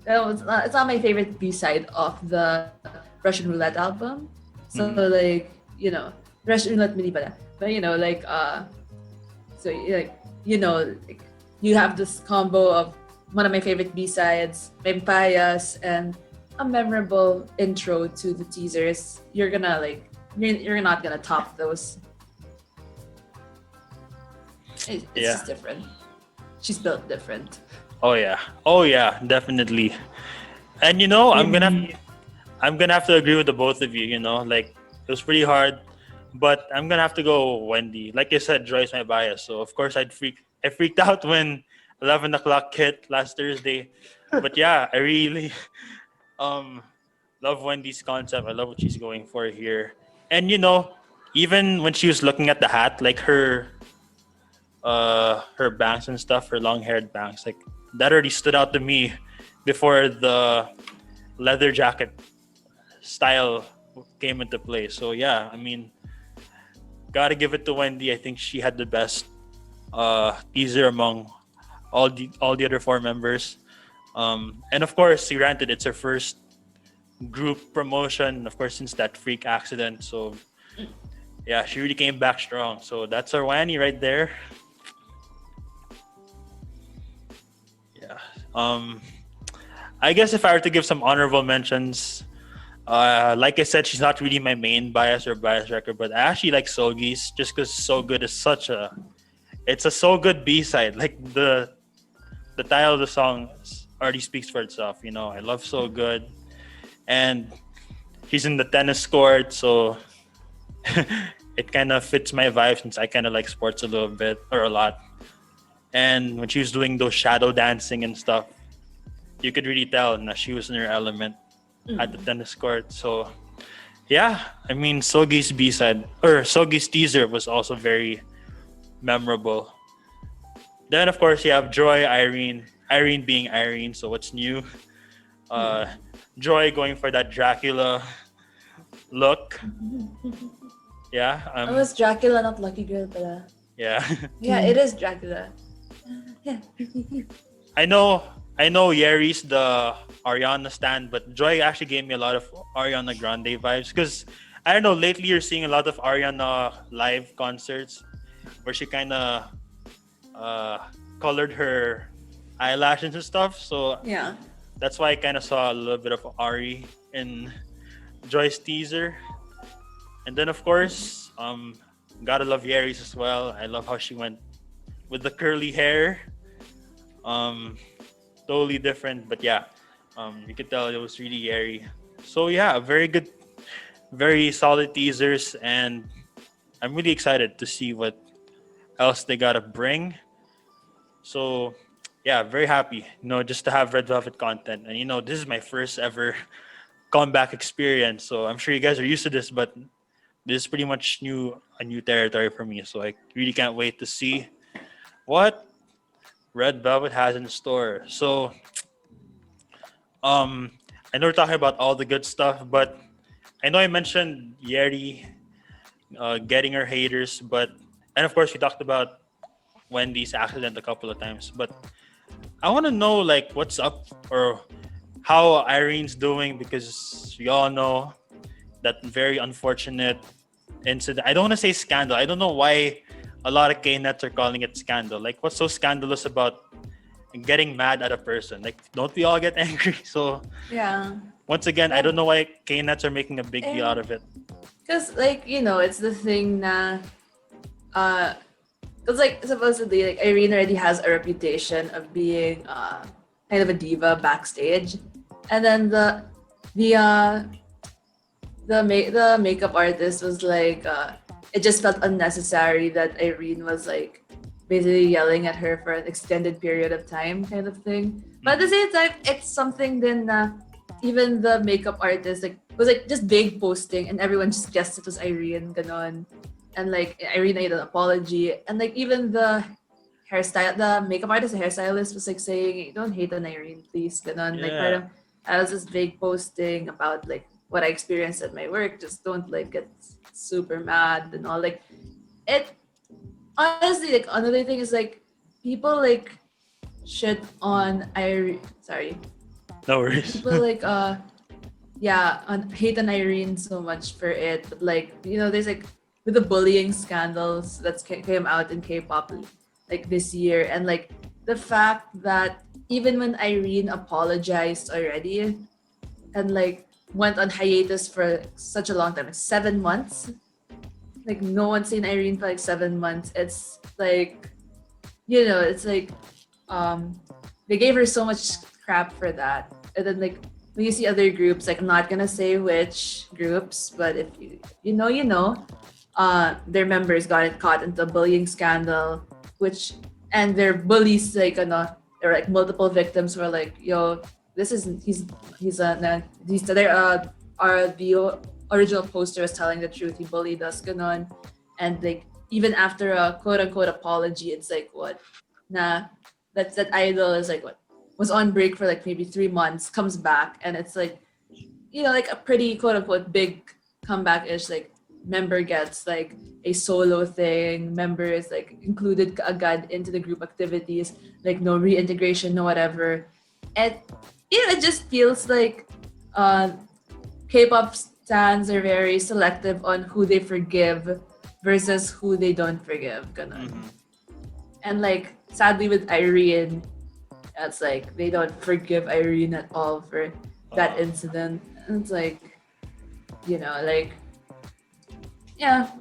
It's not my favorite B-side of the Russian Roulette album. So like Russian Roulette mini pala. But like so like you have this combo of one of my favorite B-sides, Vampires, and a memorable intro to the teasers. You're not gonna top those. It's just different. She's built different. Oh yeah, definitely. And I'm gonna have to agree with the both of you. Like it was pretty hard, but I'm gonna have to go Wendy. Like I said, Joy's my bias, so of course I freaked out when 11 o'clock hit last Thursday. But yeah, I really love Wendy's concept. I love what she's going for here. And even when she was looking at the hat, like her bangs and stuff, her long-haired bangs, like that already stood out to me before the leather jacket style came into play. So yeah, I mean, gotta give it to Wendy. I think she had the best teaser among all the other four members. And of course, granted, it's her first group promotion, of course, since that freak accident. So yeah, she really came back strong. So that's our Wanny right there. Yeah. I guess if I were to give some honorable mentions, like I said, she's not really my main bias or bias record, but I actually like Seulgi's just because So Good is it's a So Good B-side. Like the title of the song already speaks for itself. I love So Good, and he's in the tennis court, so it kind of fits my vibe since I kind of like sports a little bit or a lot. And when she was doing those shadow dancing and stuff, you could really tell that she was in her element at the tennis court. So yeah, I mean, Seulgi's B-side or Seulgi's teaser was also very memorable. Then of course you have Joy, Irene being Irene, so what's new? Joy going for that Dracula look. Yeah. It was Dracula, not Lucky Girl, pala. Yeah. Yeah, it is Dracula. Yeah. I know Yeri's the Ariana stan, but Joy actually gave me a lot of Ariana Grande vibes because I don't know, lately you're seeing a lot of Ariana live concerts where she kind of colored her eyelashes and stuff. So Yeah. that's why I kind of saw a little bit of Ari in Joy's teaser. And then of course, gotta love Yeri's as well. I love how she went with the curly hair. Totally different, but yeah, you could tell it was really Yeri. So yeah, very good, very solid teasers, and I'm really excited to see what else they gotta bring. So yeah, very happy, just to have Red Velvet content. And this is my first ever comeback experience, so I'm sure you guys are used to this, but this is pretty much a new territory for me. So I really can't wait to see what Red Velvet has in store. So I know we're talking about all the good stuff, but I know I mentioned Yeri getting her haters, and of course we talked about Wendy's accident a couple of times, but I want to know like what's up or how Irene's doing, because we all know that very unfortunate incident. I don't want to say scandal. I don't know why a lot of K-nets are calling it scandal. Like, what's so scandalous about getting mad at a person? Like, don't we all get angry? So Yeah. once again, I don't know why K-nets are making a big deal out of it. Because, it's the thing na, because, supposedly, Irene already has a reputation of being kind of a diva backstage. And then the makeup artist was like, it just felt unnecessary that Irene was, basically yelling at her for an extended period of time kind of thing. But at the same time, it's something then even the makeup artist was just vague posting and everyone just guessed it was Irene ganon. And Irene made an apology, and even the makeup artist, the hairstylist was saying, "Don't hate on Irene, please." Ganon. Yeah. Parang, I was just vague posting about what I experienced at my work. Just don't get super mad and all. It honestly, another thing is people shit on Irene. Sorry, No worries. people hate on Irene so much for it, but there's with the bullying scandals that came out in K-pop this year, and the fact that even when Irene apologized already and went on hiatus for such a long time, 7 months, no one's seen Irene for 7 months. It's it's they gave her so much crap for that. And then when you see other groups, I'm not gonna say which groups, but if you know, their members got caught into a bullying scandal, and their bullies there were multiple victims who were yo, this isn't the original poster was telling the truth, he bullied us ganon. And even after a quote unquote apology, it's what that idol is was on break for maybe 3 months, comes back, and it's a pretty quote unquote big comeback ish, member gets like a solo thing, member is like included agad into the group activities, like no reintegration, no whatever. And it just feels like K-pop stans are very selective on who they forgive versus who they don't forgive. Ganun. Mhm. And like sadly with Irene, it's like they don't forgive Irene at all for that incident. And it's like, like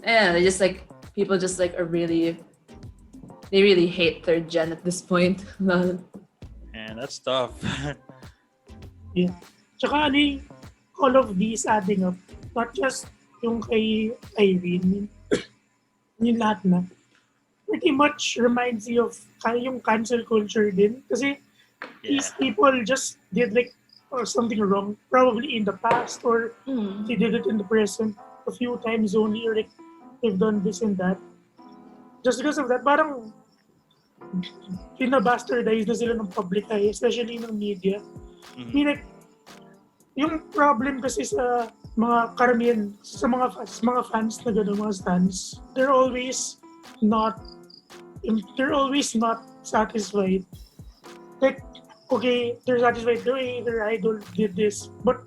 they just like people just like they really hate third gen at this point. And that's tough. Yeah. Tsaka all of these adding up, not just yung kay Irene, yung lahat na, pretty much reminds you of yung cancel culture din. Kasi these people just did like something wrong, probably in the past, or they did it in the present a few times only, or like they've done this and that. Just because of that, parang pinabastardize na sila ng public eye, especially ng media. I mean, like, yung problem kasi sa mga karamihan, sa mga fans na gano'n, mga stans, they're always not satisfied. Like, okay, they're satisfied, their idol did this, but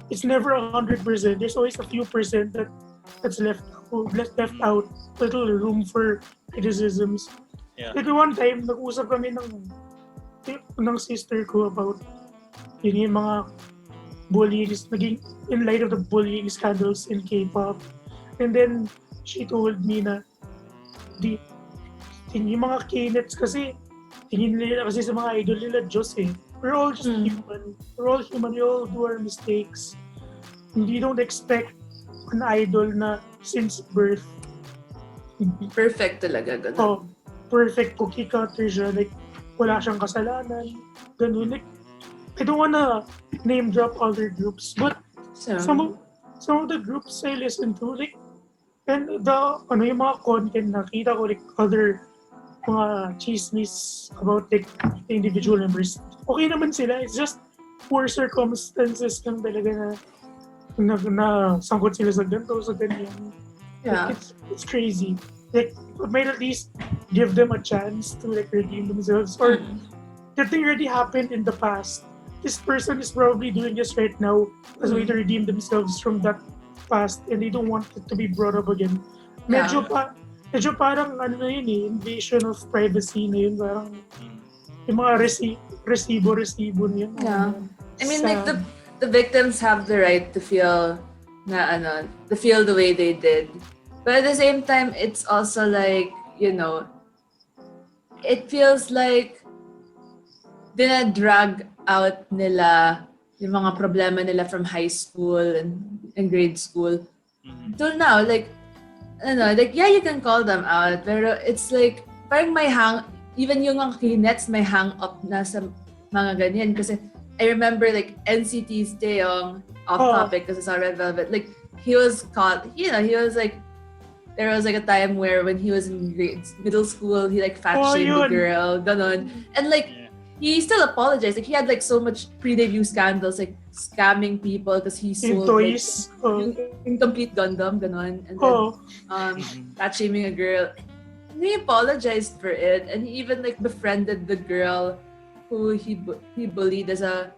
it's never 100%. There's always a few percent that's left out, little room for criticisms. Yeah. Like one time, nag-usap kami ng sister ko about yung mga bullying, naging in light of the bullying scandals in K-pop. And then she told me na yung mga K-nets kasi tingin nila kasi sa mga idol nila Diyos eh. We're all just human. We're all human. We all do our mistakes. You don't expect an idol na since birth Perfect talaga. Ganun. Perfect cookie cutter siya. Like, wala siyang kasalanan. Ganun. Like, I don't wanna name drop other groups, but some of the groups I listen to, like, and yung mga content nakita ko, like, other mga chismis about like the individual members. Okay naman sila. It's just poor circumstances lang talaga na sangkot sila sa ganito, sa ganyan. Yeah. Like, it's crazy. Like, but might at least give them a chance to like redeem themselves. Or the thing already happened in the past. This person is probably doing this right now as a way to redeem themselves from that past, and they don't want it to be brought up again. Medyo parang ano na yun eh, invasion of privacy na yun. Parang yung mga resibo na yun. Yeah. I mean, like the victims have the right to feel to feel the way they did. But at the same time, it's also like, it feels like dina-drag out nila yung mga problema nila from high school and grade school. Till now, like, yeah, you can call them out, pero it's like, parang even yung mga nets may hang up na sa mga ganyan. Kasi I remember like NCT's Taeyong, off topic kasi sa Red Velvet, like, he was caught, he was like, there was like a time where when he was in middle school, he like fat-shamed the girl, ganon. And like, he still apologized. Like, he had like so much pre-debut scandals, like scamming people because he sold toys, like, incomplete Gundam, ganon. And then fat-shaming a girl. And he apologized for it, and he even like befriended the girl who he bullied as a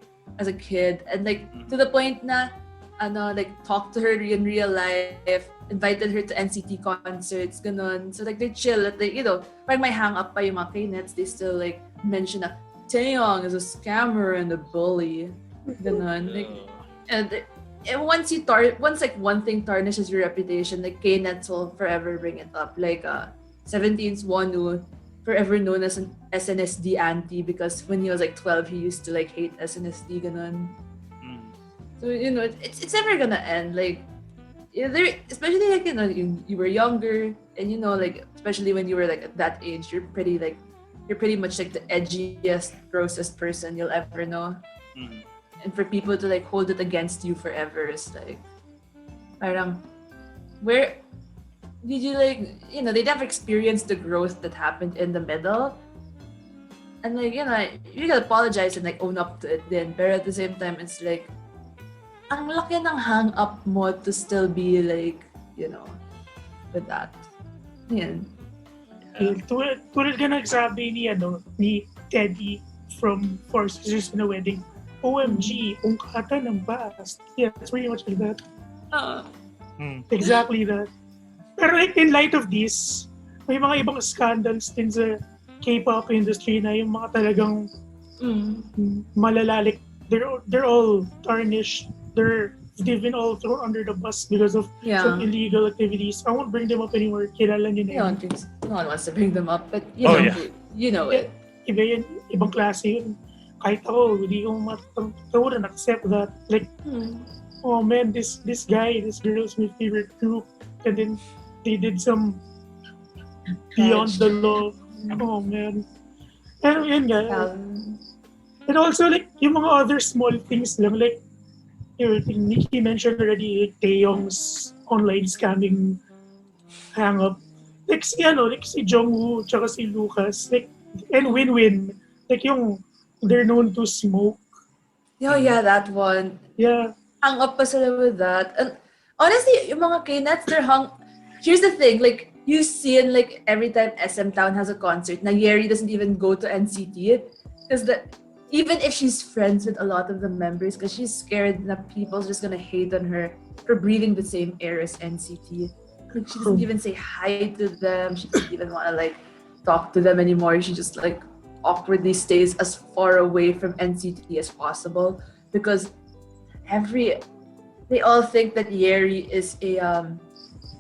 kid, and like to the point na like talked to her in real life, invited her to NCT concerts, ganon. So like they chill at parang may hang up pa yung mga K-nets, they still like mention na Taeyong is a scammer and a bully, ganon. Like, and once like one thing tarnishes your reputation, like K-nets will forever bring it up. Like 17's Wonu, forever known as an SNSD anti because when he was like 12, he used to like hate SNSD, ganon. So it's never gonna end. Like, especially like you were younger, and like especially when you were like at that age, you're pretty much like the edgiest, grossest person you'll ever know. And for people to like hold it against you forever is like, parang, where did you like, they never experienced the growth that happened in the middle. And like, you gotta apologize and like own up to it then. But at the same time, it's like, ang laki ng hang up mo to still be like with that. Yan. Tulad ka nagsabi ni Teddy from Four Sisters in a Wedding, OMG, ungkata ng past. Yeah, it's pretty much like that. Exactly that. Pero in light of this, may mga ibang scandals din sa K-pop industry na yung mga talagang malalalik. They're all tarnished. They've been all thrown under the bus because of some illegal activities. I won't bring them up anymore. Kilala nyo na yun. No one wants to bring them up, but you know it. Iba yun, ibang klase yun. Kahit ako, hindi ko wouldn't accept that. Like, oh man, this girl is my favorite group. And then they did some beyond the law. Oh man. Pero yun nga. And also, like, yung mga other small things lang, like, Nikki mentioned already, like, Taeyong's online scamming hang-up. Like si Jungwoo, tsaka si Lucas, like, and Win-Win, like they're known to smoke. Yeah, that one. Yeah. Hung up pa sila with that. And honestly, yung mga K-Nets, here's the thing, like, you see in, like, every time SM Town has a concert, na Yeri doesn't even go to NCT, because even if she's friends with a lot of the members, because she's scared that people's just gonna hate on her for breathing the same air as NCT. Like, she doesn't even say hi to them. She doesn't even want to, like, talk to them anymore. She just, like, awkwardly stays as far away from NCT as possible, because they all think that Yeri is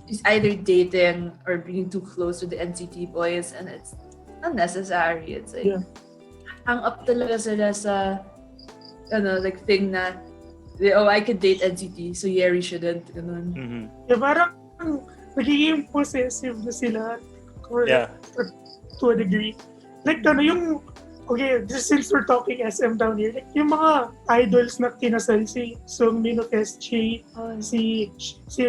is either dating or being too close to the NCT boys, and it's unnecessary. It's like, hang up talaga sila sa, like, thing na, I could date NCT, so Yeri shouldn't. Yeah, parang nagiging possessive na sila to a degree. Like, since we're talking SM down here, like, yung mga idols na kinasal, si Seungmin of SJ, si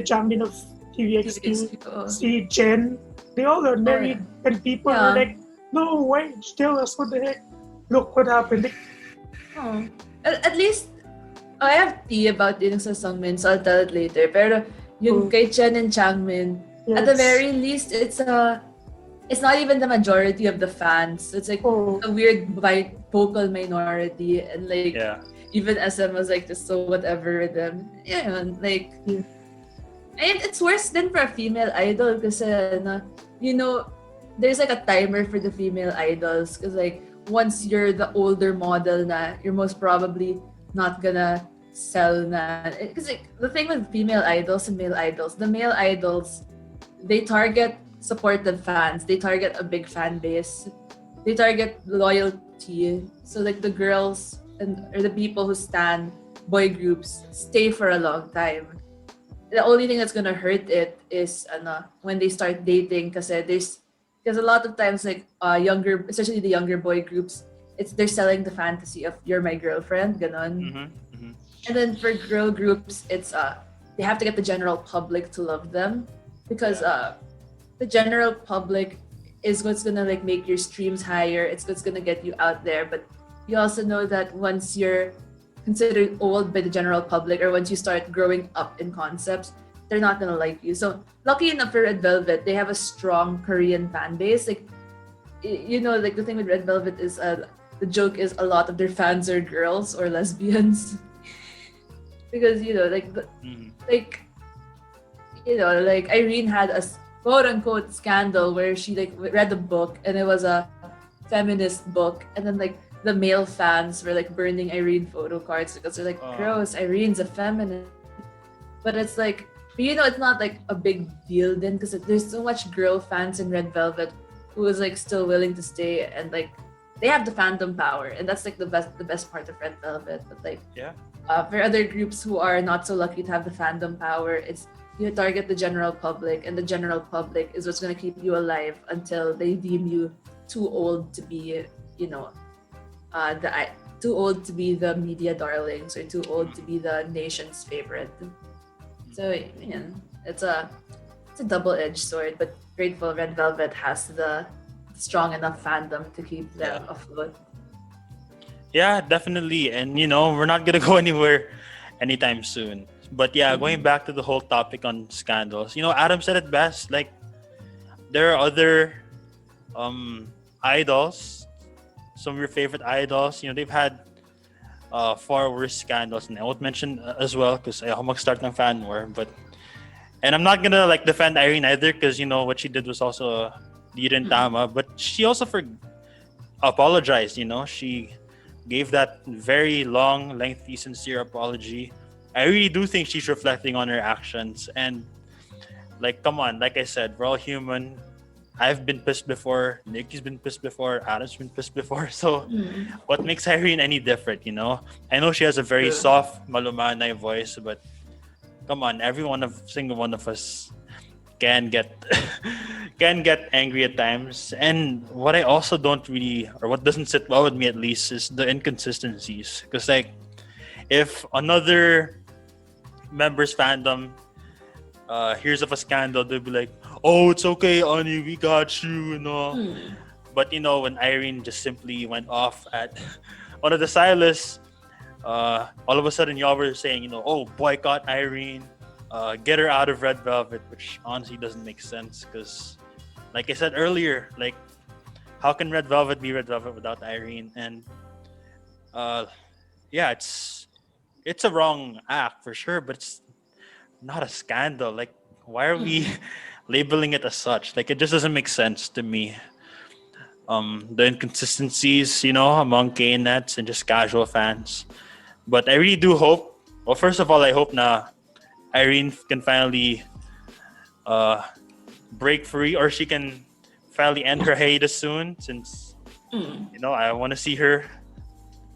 Changbin of TVXQ, si Chen, they all got married, and people are like, no, why? Tell us what the heck. Look what happened. At least, I have tea about yun sa Seungmin, so I'll tell it later. Pero yung kay Chen and Changmin, at the very least, it's not even the majority of the fans. It's like a weird vocal minority, and like even SM was like just so whatever with them. And it's worse than for a female idol, because there's like a timer for the female idols, because like once you're the older model na, you're most probably not gonna sell na. Because like, the thing with female idols and male idols, the male idols, they target supportive fans, they target a big fan base, they target loyalty. So like the girls or the people who stan boy groups stay for a long time. The only thing that's gonna hurt it is when they start dating, because a lot of times, like, especially the younger boy groups, they're selling the fantasy of you're my girlfriend, ganon. And then for girl groups, it's they have to get the general public to love them, because the general public is what's gonna, like, make your streams higher. It's what's gonna get you out there. But you also know that once you're considered old by the general public, or once you start growing up in concepts, they're not gonna like you. So lucky enough for Red Velvet, they have a strong Korean fan base. Like, like, the thing with Red Velvet is the joke is a lot of their fans are girls or lesbians. Because like Irene had a quote-unquote scandal where she, like, read a book, and it was a feminist book, and then, like, the male fans were, like, burning Irene photo cards because they're like, gross, Irene's a feminist. But it's like, it's not like a big deal then, because there's so much girl fans in Red Velvet who is, like, still willing to stay, and, like, they have the fandom power, and that's, like, the best part of Red Velvet. But, like, for other groups who are not so lucky to have the fandom power, it's you target the general public, and the general public is what's going to keep you alive until they deem you too old to be, too old to be the media darlings, or too old to be the nation's favorite. So it's a double-edged sword, but grateful Red Velvet has the strong enough fandom to keep them afloat. Yeah, definitely. And we're not gonna go anywhere anytime soon. But yeah, going back to the whole topic on scandals, Adam said it best. Like, there are other idols, some of your favorite idols. They've had far worse scandals, and I won't mention as well because I mag-start ng fan war. And I'm not gonna like defend Irene either because what she did was also di rin tama. But she also apologized. She gave that very long, lengthy, sincere apology. I really do think she's reflecting on her actions. And like, come on, like I said, we're all human. I've been pissed before. Nikki's been pissed before. Adam's been pissed before. So, what makes Irene any different? I know she has a very soft, malumanay voice, but come on, single one of us can get can get angry at times. And what I also don't really, or what doesn't sit well with me at least, is the inconsistencies. Because like, if another member's fandom hears of a scandal, they'll be like, "Oh, it's okay, Ani, we got you," But when Irene just simply went off at one of the Silas, all of a sudden y'all were saying, "Oh, boycott Irene, get her out of Red Velvet," which honestly doesn't make sense because, like I said earlier, like, how can Red Velvet be Red Velvet without Irene? And yeah, it's a wrong act for sure, but it's not a scandal. Like, why are we labeling it as such? Like, it just doesn't make sense to me. The inconsistencies, among K-Nets and just casual fans. But I really do hope. Well, first of all, I hope Irene can finally break free, or she can finally end her hiatus soon. Since I want to see her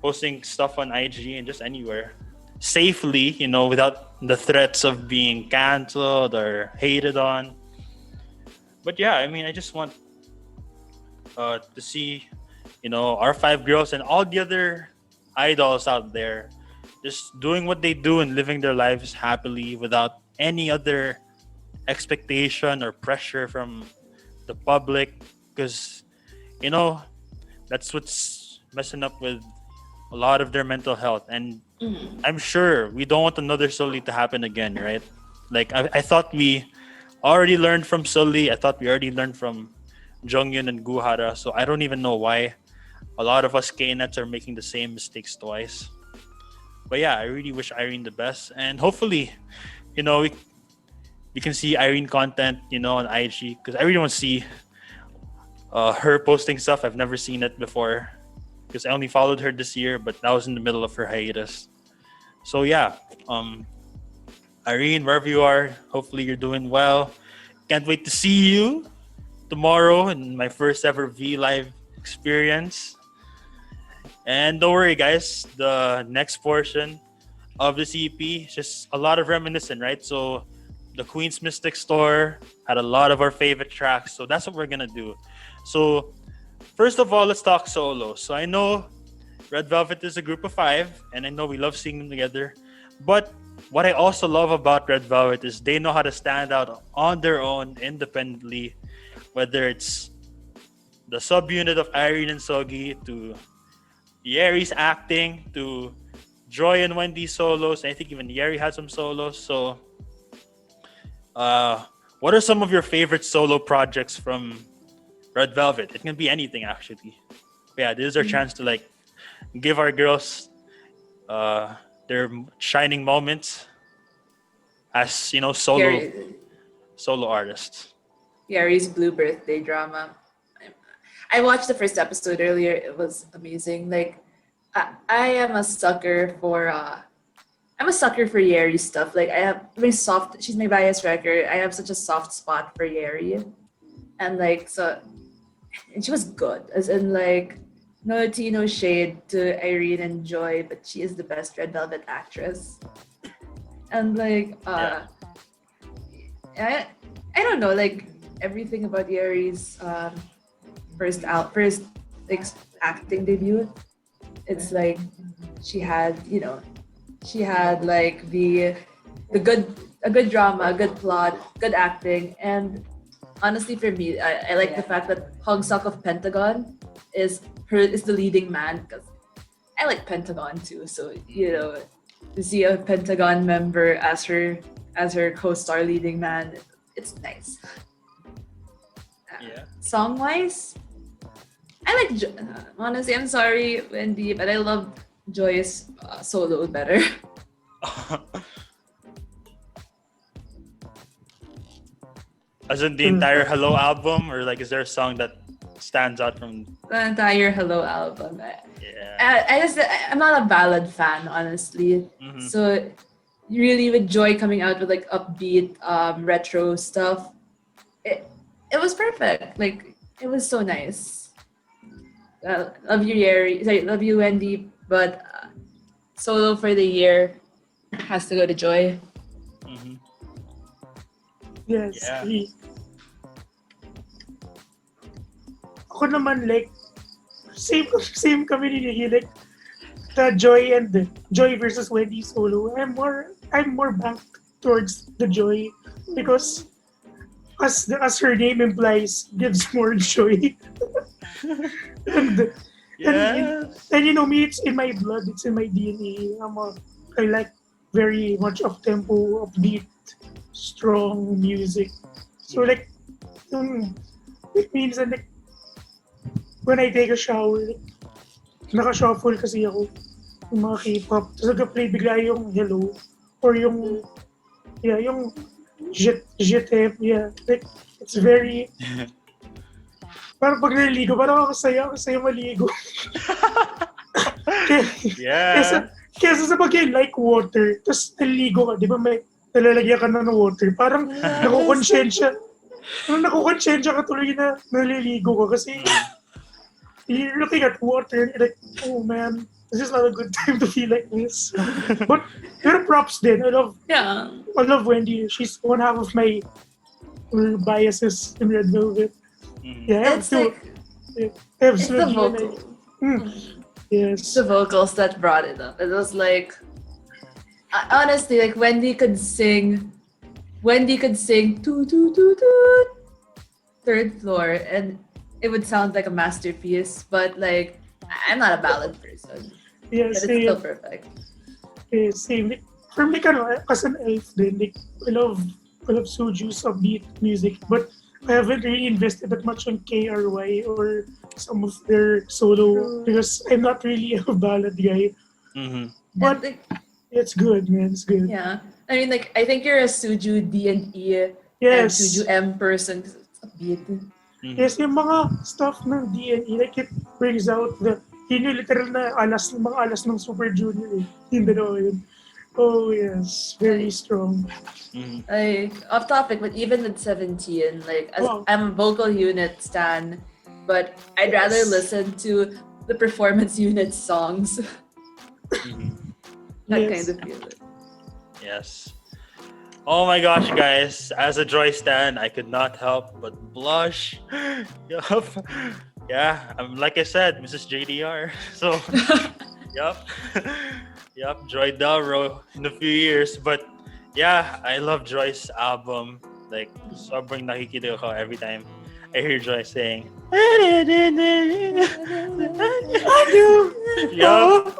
posting stuff on IG and just anywhere safely, without the threats of being canceled or hated on. But yeah, I mean, I just want to see, our 5 girls and all the other idols out there just doing what they do and living their lives happily without any other expectation or pressure from the public. Because, that's what's messing up with a lot of their mental health. And I'm sure we don't want another Seulgi to happen again, right? Like, I thought we already learned from Seulgi. I thought we already learned from Jongyun and Guhara. So I don't even know why a lot of us K-Nets are making the same mistakes twice. But yeah, I really wish Irene the best. And hopefully, we can see Irene content, on IG. Because I really want to see her posting stuff. I've never seen it before. Because I only followed her this year, but that was in the middle of her hiatus. So yeah, Irene, wherever you are, hopefully you're doing well. Can't wait to see you tomorrow in my first ever V Live experience. And don't worry, guys, the next portion of this EP is just a lot of reminiscent, right? So the Queen's Mystic Store had a lot of our favorite tracks. So that's what we're going to do. So first of all, let's talk solo. So I know Red Velvet is a group of 5, and I know we love seeing them together. But what I also love about Red Velvet is they know how to stand out on their own independently, whether it's the subunit of Irene and Seulgi, to Yeri's acting, to Joy and Wendy solos. I think even Yeri had some solos. So what are some of your favorite solo projects from Red Velvet? It can be anything, actually. But yeah, this is our chance to like give our girls their shining moments as solo artists. Yeri's Blue Birthday drama. I watched the first episode earlier. It was amazing. Like, I am a sucker for Yeri stuff. Like, I have very soft. She's my bias wrecker. I have such a soft spot for Yeri, and like and she was good. As in, like, no tea, no shade to Irene and Joy, but she is the best Red Velvet actress. And like, I don't know, like, everything about Yeri's first acting debut. It's like she had like a good drama, a good plot, good acting, and honestly for me, I like the fact that Hong Sok of Pentagon is the leading man, because I like Pentagon too. So to see a Pentagon member as her co-star leading man. It's nice. Yeah. Song wise, I like honestly. I'm sorry, Wendy, but I love Joy's solo better. As in the entire Hello album, or like is there a song that stands out from? The entire Hello album. Yeah. I'm not a ballad fan, honestly. Mhm. So really, with Joy coming out with like upbeat, retro stuff, it was perfect. Like it was so nice. Love you, Yeri. Sorry, love you, Wendy. But solo for the year has to go to Joy. Mhm. Yes. Yeah. Ako naman like same kami ni Nikki, like the Joy versus Wendy solo. I'm more backed towards the Joy because as her name implies, gives more joy. and Yes. and you know me, it's in my blood, it's in my DNA. I like very much up tempo, upbeat, strong music. So like it means that like when I take a shower, like, naka-shuffle kasi ako yung mga K-pop. Tapos nag-play bigla yung Hello or yung Je t'aime, yeah. Like, it's very, parang pag naliligo, parang ako saya maligo. Yeah. Kesa sa pag like water, tapos naliligo ka, di ba may nalalagyan ka na ng water, parang nakukonsensya ka tuloy na naliligo ka kasi you're looking at water and you're like, oh man, this is not a good time to feel like this. But pero props din. I love Wendy. She's one half of my biases in Red Velvet. Yeah, It's like I have it's the Seulgi vocal. yes. It's the vocals that brought it up. It was like honestly, like Wendy could sing toot toot toot toot third floor and it would sound like a masterpiece, but like I'm not a ballad person. Yes, But it's still perfect. same. Like, for me, as an elf din, like, I love Suju's upbeat music, but I haven't really invested that much on KRY or some of their solo because I'm not really a ballad guy. Mm-hmm. But like, it's good, man. It's good. yeah. I mean like I think you're a Suju D and E and Yes. Suju M person because it's upbeat. Mm-hmm. Yes, yung mga stuff ng D&E, like it brings out yun yung literal na mga alas ng Super Junior eh. Yung dalawa yun. Oh yes, very strong. Mm-hmm. Like off topic, but even at 17, like Wow. I'm a vocal unit stan, but I'd rather listen to the performance unit songs. Mm-hmm. That Yes. kind of feeling. Yes. Oh my gosh, guys! As a Joy stan, I could not help but blush. Yup. Yeah, like I said, Mrs. JDR. So, yup. Yup, Joy Delro in a few years. But yeah, I love Joy's album. Like, sobrang nakikinig ako every time I hear Joy saying, yup.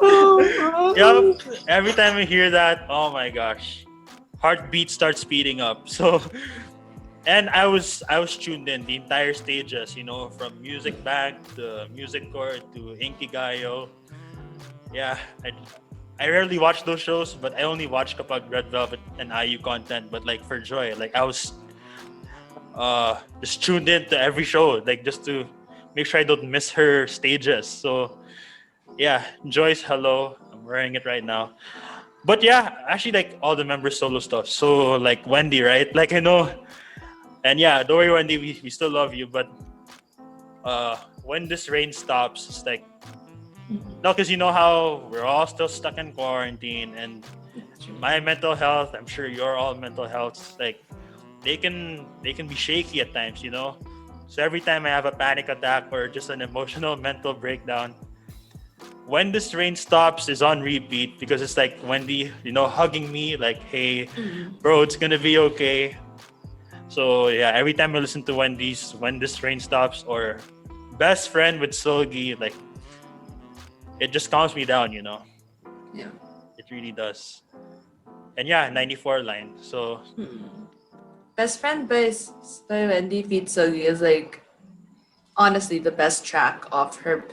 Yup. Every time I hear that, oh my gosh, heartbeat starts speeding up. So, and I was tuned in the entire stages, you know, from Music Bank to Music Court to Inkigayo. Yeah, I rarely watch those shows, but I only watch kapag Red Velvet and IU content. But like for Joy, like I was just tuned in to every show, like just to make sure I don't miss her stages. So yeah, Joy's Hello. I'm wearing it right now. But yeah, actually like all the members solo stuff. So like Wendy, right? Like I know, and yeah, don't worry, Wendy, we still love you. But when this rain stops, it's like no, because you know how we're all still stuck in quarantine, and my mental health. I'm sure your all mental health. Like they can be shaky at times, you know. So every time I have a panic attack or just an emotional mental breakdown, When This Rain Stops is on repeat because it's like Wendy, you know, hugging me like, hey, bro, it's gonna be okay. So yeah, every time I listen to Wendy's When This Rain Stops or Best Friend with Seulgi, like it just calms me down, you know. Yeah. It really does. And yeah, 94 line. So Best Friend by Wendy feat Seulgi is like honestly the best track of her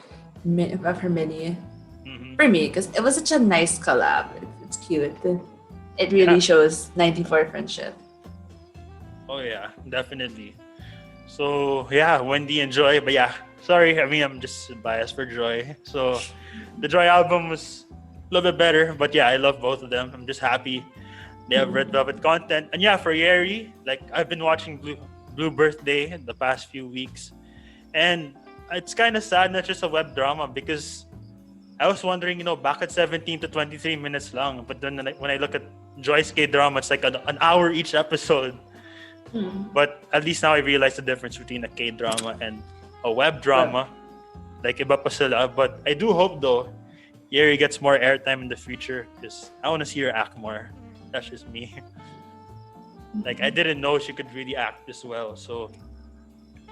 mini for me because it was such a nice collab. It's cute. It really shows 94 friendship. oh yeah, definitely. So yeah, Wendy and Joy. But yeah, sorry. I mean, I'm just biased for Joy. So the Joy album was a little bit better. But yeah, I love both of them. I'm just happy they have Red Velvet content. And yeah, for Yeri, like I've been watching Blue Birthday the past few weeks, and it's kind of sad not just a web drama because I was wondering, back at 17 to 23 minutes long. But then when I look at Joy's K drama, it's like an hour each episode. But at least now I realize the difference between a K drama and a web drama. Like iba pa sila. But I do hope though, Yeri gets more airtime in the future because I want to see her act more. That's just me. Like I didn't know she could really act this well. So,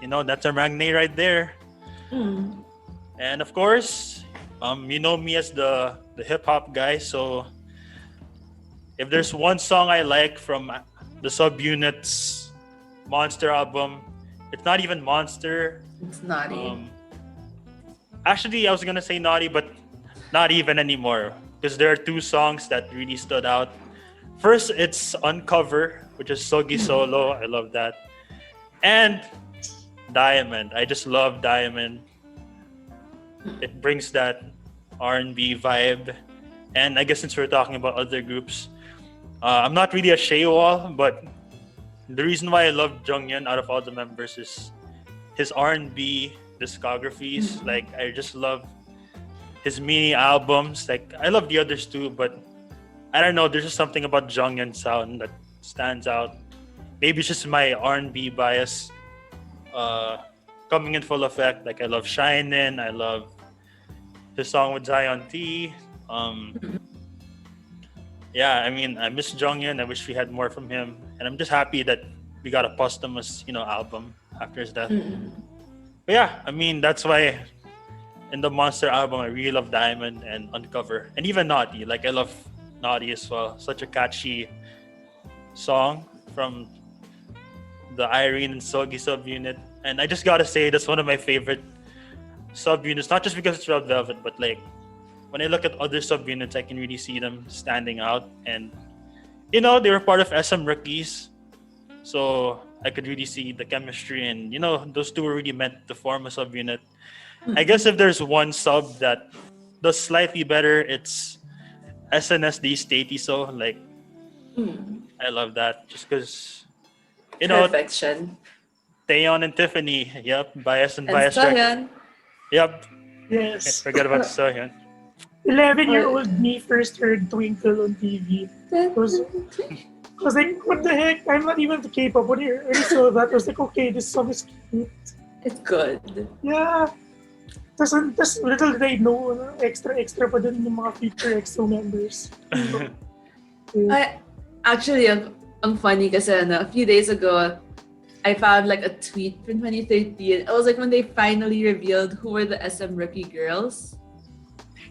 that's a magne right there. And of course, you know me as the hip hop guy. So if there's one song I like from the subunits Monster album, it's not even Monster. It's naughty. Actually, I was gonna say Naughty, but not even anymore because there are two songs that really stood out. First, it's Uncover, which is Seulgi solo. I love that. And Diamond. I just love Diamond. It brings that R&B vibe. And I guess since we're talking about other groups, I'm not really a Shaywall, but the reason why I love Junghyun out of all the members is his R&B discographies. Like I just love his mini albums. Like I love the others too, but I don't know. There's just something about Junghyun's sound that stands out. Maybe it's just my R&B bias coming in full effect. Like I love Shinin'. I love his song with Zion T. Yeah, I mean, I miss Junghyun. I wish we had more from him, and I'm just happy that we got a posthumous, album after his death. But yeah, I mean, that's why in the Monster album, I really love Diamond and Uncover, and even Naughty. Like I love Naughty as well. Such a catchy song from the Irene and Seulgi subunit, and I just gotta say that's one of my favorite subunits. Not just because it's Red Velvet, but like when I look at other subunits, I can really see them standing out. And they were part of SM Rookies, so I could really see the chemistry. And those two were really meant to form a subunit. I guess if there's one sub that does slightly better, it's SNSD Statey. So like, I love that just because Perfection. Taeyeon and Tiffany. Yep, bias and And bias. Sohyun. Yep. Yes. Forget about Sohyun. 11-year-old me first heard Twinkle on TV. I was like, what the heck? I'm not even the K-pop. When I saw that, I was like, okay, this song is cute. It's good. Yeah. Tas little did I know, extra pa din yung mga future EXO members. Actually, ang funny kasi a few days ago, I found like a tweet from 2013. It was like when they finally revealed who were the SM Rookie girls.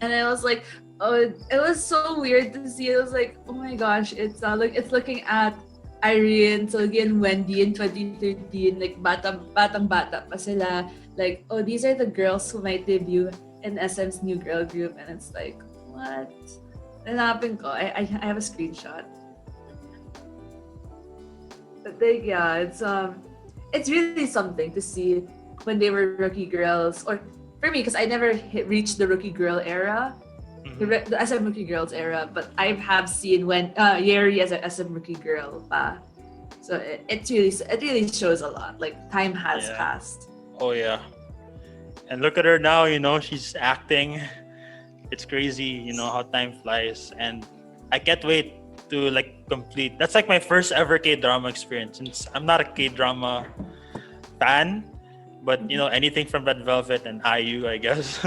And I was like, oh, it was so weird to see. It was like, oh my gosh, it's looking at Irene, Seulgi, and Wendy in 2013, like batang bata pa sila. Like, oh, these are the girls who might debut in SM's new girl group, and it's like, what? Hanapin ko. I have a screenshot. But like, yeah, it's really something to see when they were rookie girls, or for me, because I never reached the rookie girl era, the SM rookie girls era, but I have seen when Yeri as a SM rookie girl pa. So it really shows a lot. Like time has passed. Oh yeah. And look at her now, she's acting. It's crazy, how time flies. And I can't wait to complete. That's like my first ever K-drama experience. Since I'm not a K-drama fan, but anything from Red Velvet and IU, I guess,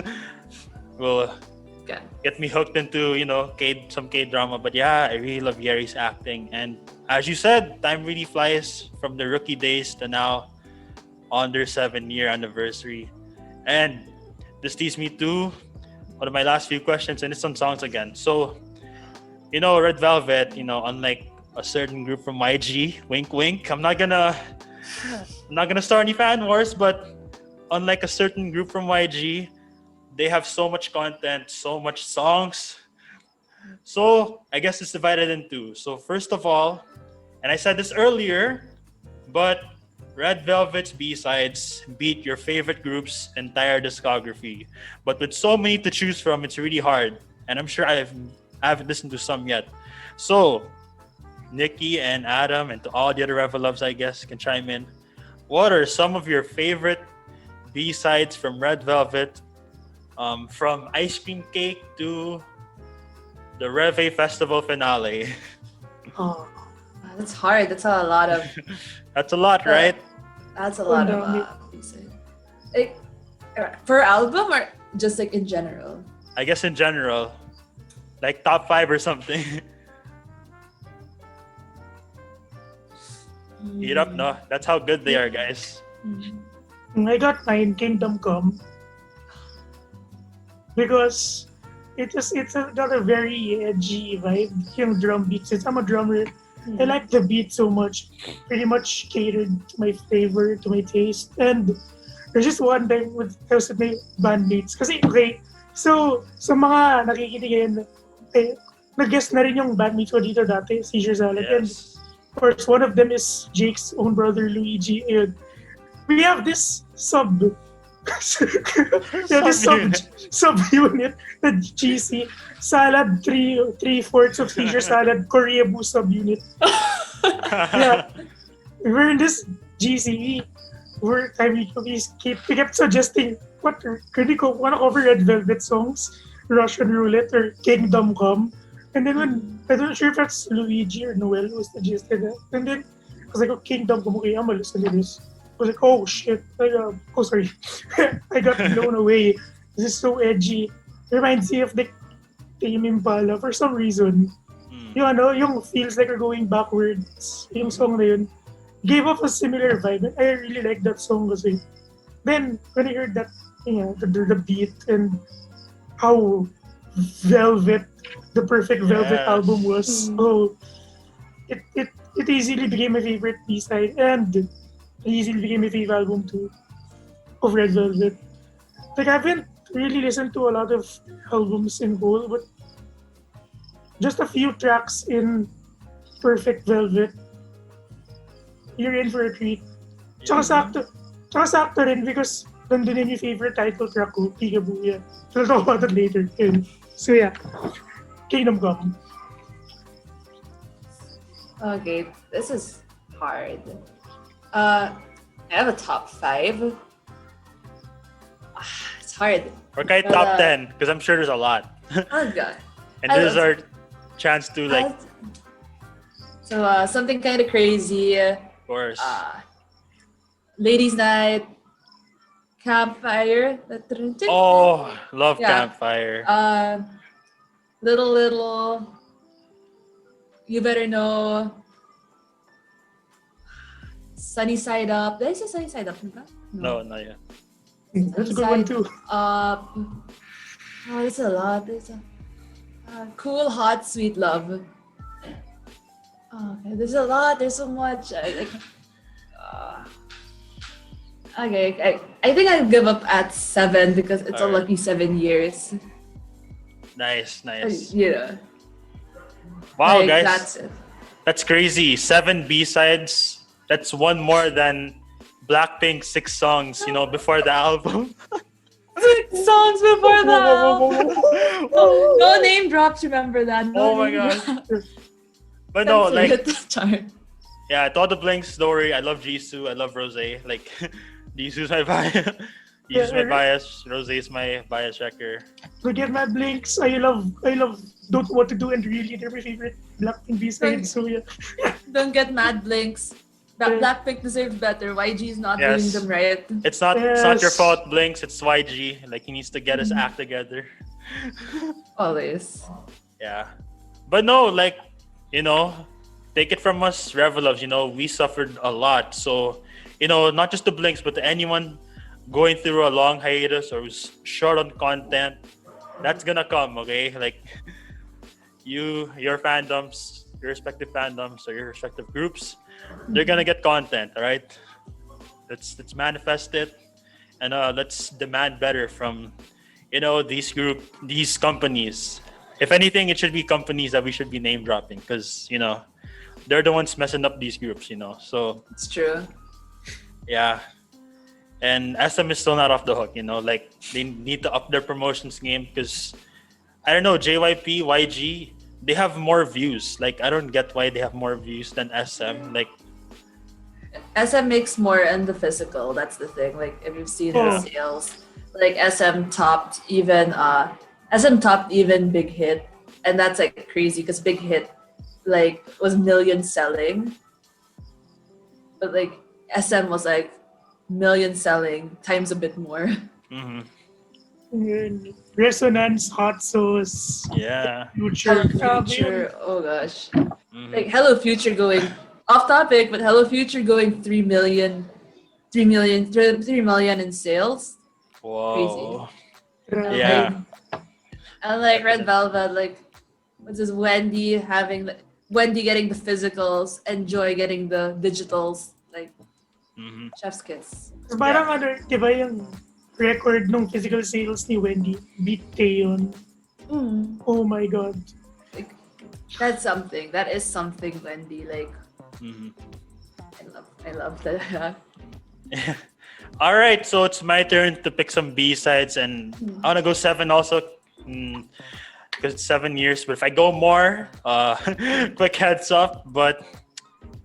will get me hooked into some K-drama. But yeah, I really love Yeri's acting. And as you said, time really flies from the rookie days to now on their 7-year anniversary. And this leads me to one of my last few questions, and it's on songs again. So Red Velvet, unlike a certain group from YG, wink wink. I'm not gonna start any fan wars, but unlike a certain group from YG, they have so much content, so much songs. So I guess it's divided in two. So first of all, and I said this earlier, but Red Velvet's B-sides beat your favorite group's entire discography. But with so many to choose from, it's really hard. And I'm sure I haven't listened to some yet. So Nikki and Adam and to all the other ReVeluvs, I guess, can chime in. What are some of your favorite B-sides from Red Velvet? From Ice Cream Cake to the Reve Festival finale. Oh, Wow, that's hard. That's a lot of. That's a lot, right? That's a lot of. Like, per album or just like in general? I guess in general. Like top 5 or something. Eat up, no? That's how good they are, guys. I got mine, Kingdom Come. Because it's got a very edgy vibe. Yung drum beats. I'm a drummer. I like the beat so much. Pretty much catered to my flavor, to my taste. And there's just one time I was with my bandmates. Kasi, okay, so sa mga nakikinig ngayon, nag-guest na rin yung bandmates ko dito dati, Seizure Salad. And Yes. of course, one of them is Jake's own brother, Luigi. And we have this sub-unit na GC salad, three-fourths of Seizure Salad, Koreabu sub-unit. Yeah. We're in this GC. We kept suggesting, could we wanna cover Red Velvet songs, Russian Roulette or Kingdom Come? And then when, I'm not sure if that's Luigi or Noel who suggested that. And then, I was like, oh, Kingdom Come, okay, I'm gonna listen to this. I was like, oh shit, sorry. I got blown away. This is so edgy. Reminds me of the Tame Impala for some reason. Yung feels like we're going backwards. Yung song na yun gave off a similar vibe. And I really like that song kasi. Then, when I heard that, the beat and how Velvet, the perfect Velvet Yes. album was, it easily became my favorite B-side. And it easily became my favorite album too of Red Velvet. Like, I haven't really listened to a lot of albums in whole, but just a few tracks in Perfect Velvet, you're in for a treat. Tsaka sakto rin because nandun din yung favorite title track ko, Peekaboo. Yeah. So, I'll talk about that later. And, so yeah, Kingdom Come. Okay, this is hard. I have a top 5. It's hard. Or kahit top 10, because I'm sure there's a lot. Oh god. And this is our chance to, like, So something kind of crazy. of course. Ladies' Night, Campfire. Oh, love Yeah. Campfire. Little. You Better Know. Sunny Side Up. Did I say Sunny Side Up? No, not yet. That's a good one too. Up. Oh, there's a lot. There's a Cool, Hot, Sweet Love. Oh, okay. There's a lot. There's so much. Okay, I think I'll give up at 7 because it's a Alright. lucky 7 years. Nice. Yeah. Wow, Like, guys. That's it. That's crazy. 7 B-sides. That's one more than Blackpink's 6 songs, before the album. 6 songs before that. No name drops. Remember that. No Oh my name god. drops. But no, Censor like, it, chart. yeah, to all the Blinks, don't worry. I love Jisoo. I love Rose. Like, Jisoo's my bias. Jisoo's my bias. Rose is my bias wrecker. Forget my Blinks. I love Don't What to Do and Really. They're my favorite Blackpink B-sides. So yeah. Don't get mad, Blinks. Blackpink deserves better. YG is not Yes. doing them right. It's not your Yes. fault, Blinks. It's YG. Like, he needs to get his act together. Always. Yeah. But no, like, take it from us, ReVeluvs, we suffered a lot. So, not just the Blinks, but to anyone going through a long hiatus or who's short on content, that's gonna come, okay? Like, your fandoms, your respective fandoms or your respective groups, they're gonna get content. All right, let's manifest it, and let's demand better from these companies. If anything, it should be companies that we should be name dropping because they're the ones messing up these groups. So It's true. yeah. And SM is still not off the hook, like they need to up their promotions game because I don't know, JYP, YG, they have more views. Like I don't get why they have more views than SM. Like SM makes more in the physical. That's the thing. Like if you've seen the sales, like SM topped even Big Hit, and that's like crazy because Big Hit like was million selling, but like SM was like million selling times a bit more. mhm. Resonance, Hot Sauce, Yeah. Future. Hello Future, oh gosh. Mhm. Like Hello Future going off topic, but Hello Future going 3 million in sales. Whoa. Grabe. Yeah. And like Red Velvet, like what's this Wendy getting the physicals and Joy getting the digitals, like Mhm. chef's kiss. Parang di ba yung record ng physical sales ni Wendy? Beat yun. Oh my God. Like that's something. That is something, Wendy. Like Mhm. I love that. All right, so it's my turn to pick some B-sides, and I want to go 7 also, because it's 7 years. But if I go more, quick heads up. But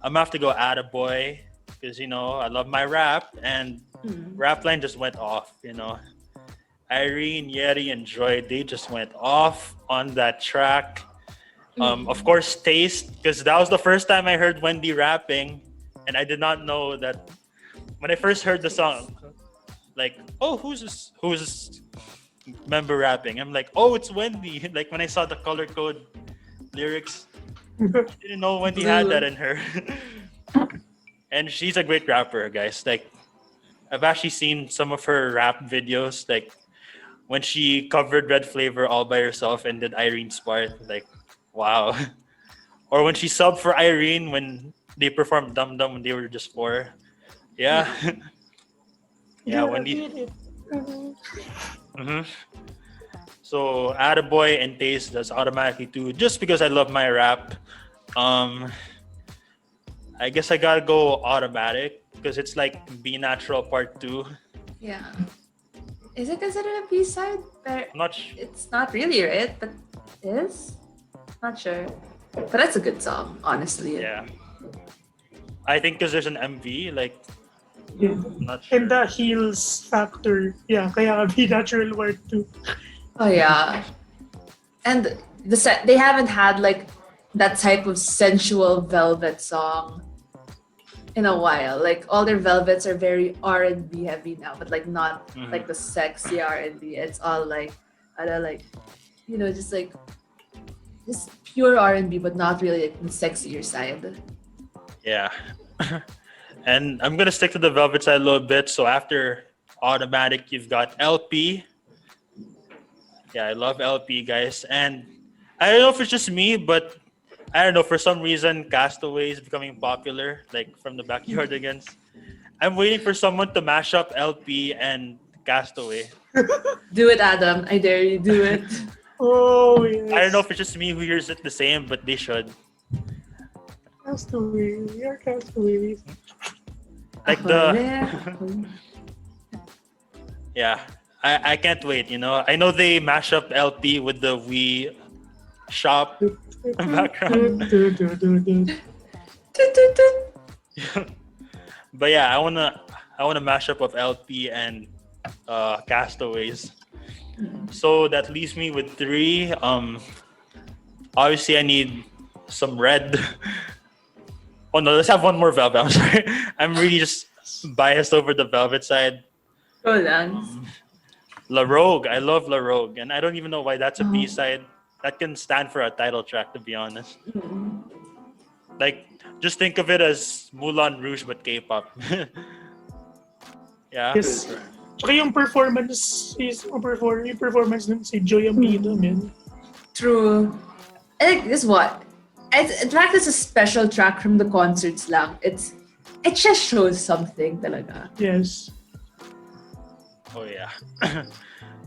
I'm gonna have to go Attaboy because I love my rap, and rap line just went off. Irene, Yeri, and Joy, they just went off on that track. Of course, Taste, because that was the first time I heard Wendy rapping, and I did not know that. When I first heard the song, like, oh, who's this member rapping? I'm like, oh, it's Wendy. Like when I saw the color code lyrics, I didn't know Wendy had that in her. And she's a great rapper, guys. Like I've actually seen some of her rap videos, like when she covered Red Flavor all by herself and did Irene's part. Like, wow. Or when she subbed for Irene when they performed Dum Dum when they were just 4. Yeah. Yeah, Wendy. So Attaboy and Taste, that's automatically 2 just because I love my rap. I guess I gotta go Automatic because it's like Be Natural Part 2. Yeah. Is it considered a B-side? I'm not It's not really, right? But it is? Not sure. But that's a good song, honestly. Yeah. I think because there's an MV, like Yeah. I'm not sure. And the heels factor. Yeah, kaya Be Natural Part 2. Oh yeah. And they haven't had like that type of sensual Velvet song in a while. Like all their Velvets are very R&B heavy now, but like not like the sexy R&B. It's all like just like this pure R&B, but not really like the sexier side. Yeah. And I'm gonna stick to the Velvet side a little bit. So after Automatic, you've got LP. Yeah, I love LP, guys. And I don't know if it's just me, but I don't know, for some reason, Castaway is becoming popular, like from the backyard against. I'm waiting for someone to mash up LP and Castaway. Do it, Adam. I dare you. Do it. Oh, yes. I don't know if it's just me who hears it the same, but they should. Castaway. We are castaways. Like yeah, I can't wait, I know they mash up LP with the Wii shop background. But yeah, I wanna mash up of LP and Castaways. So that leaves me with 3. Obviously I need some Red. Oh no, let's have one more Velvet. I'm sorry. I'm really just biased over the Velvet side. Hold on. La Rogue. I love La Rogue. And I don't even know why that's a B-side. That can stand for a title track, to be honest. Like, just think of it as Moulin Rouge but K-pop. Yeah. Yes. Tsaka yung performance nun si Joy Amida, man. True. I think this one. In fact, it's a special track from the concerts lang. It just shows something talaga. Yes. Oh yeah.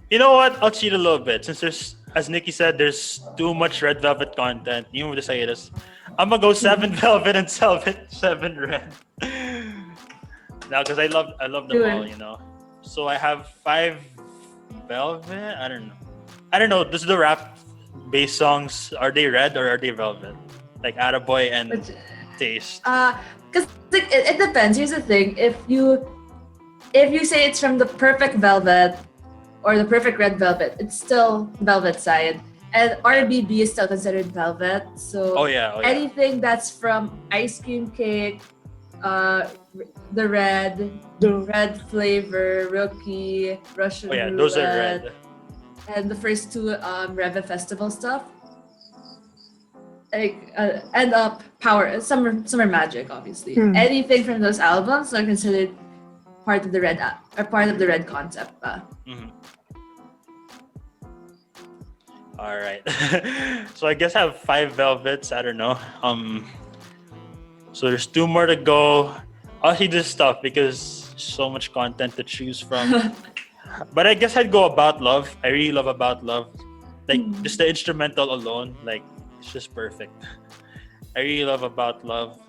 You know what? I'll cheat a little bit since there's, as Nikki said, there's too much Red Velvet content. Even with the hiatus, I'm gonna go 7 Velvet and 7 Red. Now, because I love them all, you know. So I have 5 Velvet. I don't know. This is the rap based songs. Are they Red or are they Velvet? Like Attaboy and Taste. Because it depends. Here's the thing: if you say it's from the perfect Velvet or the perfect Red Velvet, it's still Velvet side, and RBB is still considered Velvet. So Oh yeah. anything that's from Ice Cream Cake, the red flavor, Rookie, Russian Oh yeah, Roulette, those are Red. and the first two Reve Festival stuff. Like and Power Summer Magic, obviously. Anything from those albums are considered part of the Red or part of the Red concept. Mm-hmm. All right. So I guess I have 5 Velvets. I don't know. So there's 2 more to go. I'll see this stuff because so much content to choose from. But I guess I'd go About Love. I really love About Love. Like just the instrumental alone, like it's just perfect. I really love About Love.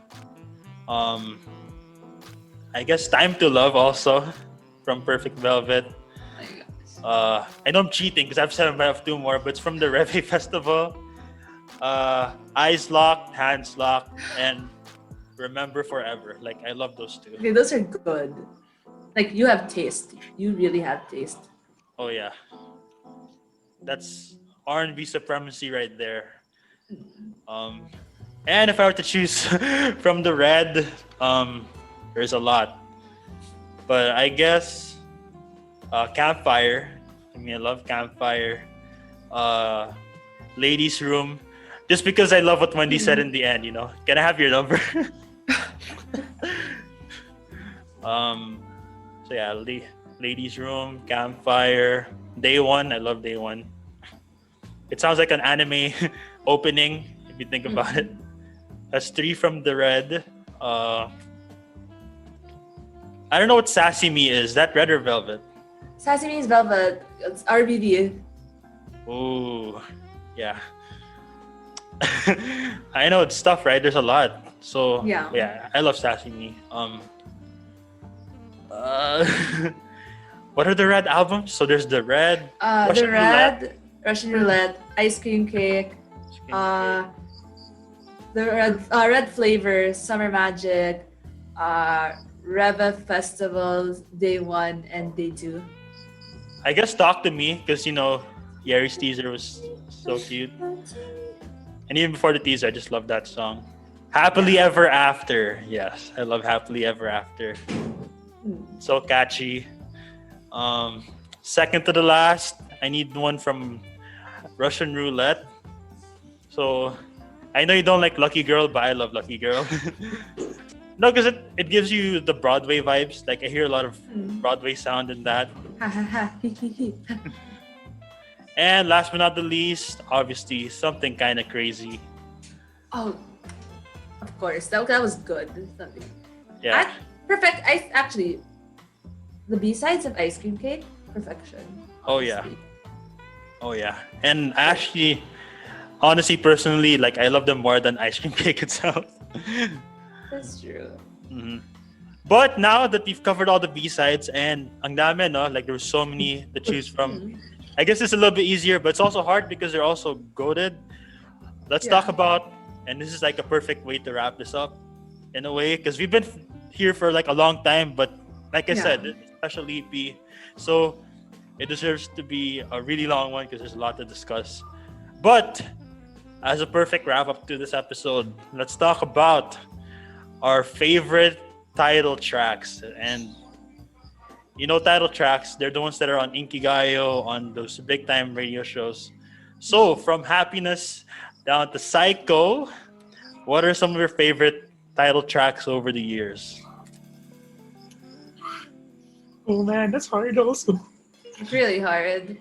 I guess Time to Love also from Perfect Velvet. I know I'm cheating because I've said I have 2 more, but it's from the Reve Festival. Eyes Locked, Hands Locked, and Remember Forever. Like I love those 2. Okay, those are good. Like you have taste. You really have taste. Oh yeah, that's R&B supremacy right there. And if I were to choose from the Red, there's a lot, but I guess Campfire. I mean, I love Campfire. Ladies' Room, just because I love what Wendy said in the end. You know, can I have your number? So yeah, Ladies' Room, Campfire, Day One. I love Day One. It sounds like an anime opening if you think about it. That's 3 from the Red. I don't know what Sassy Me is. That Red or Velvet? Sassy Me is Velvet. It's RBD. Ooh, yeah. I know it's tough, right? There's a lot. So yeah, I love Sassy Me. What are the Red albums? So there's the Red, the Red, Russian Roulette, Ice Cream Cake, the Red Flavor, Summer Magic, Reve Festivals, Day 1 and Day 2. I guess Talk to Me, because you know, Yeri's teaser was so cute. And even before the teaser, I just love that song. Happily Ever After. Yes, I love Happily Ever After. So catchy. Second to the last, I need one from Russian Roulette. So I know you don't like Lucky Girl, but I love Lucky Girl. No, because it gives you the Broadway vibes. Like I hear a lot of Broadway sound in that. And last but not the least, obviously, Something Kind of Crazy. Oh, of course. That was good. Something. Yeah. Perfect. Actually, the B-sides of Ice Cream Cake, perfection. Oh yeah. Oh yeah. And actually, honestly, personally, like I love them more than Ice Cream Cake itself. That's true. Mm-hmm. But now that we've covered all the B-sides and ang dami, no? Like there were so many to choose from. I guess it's a little bit easier, but it's also hard because they're also goated. Let's talk about, and this is like a perfect way to wrap this up in a way, because we've been here for like a long time, but like I said, it's a special EP. So it deserves to be a really long one because there's a lot to discuss. But as a perfect wrap up to this episode, let's talk about our favorite title tracks. And you know, title tracks, they're the ones that are on Inkigayo, on those big time radio shows. So from Happiness down to Psycho, what are some of your favorite title tracks over the years? Oh man, that's hard also. It's really hard.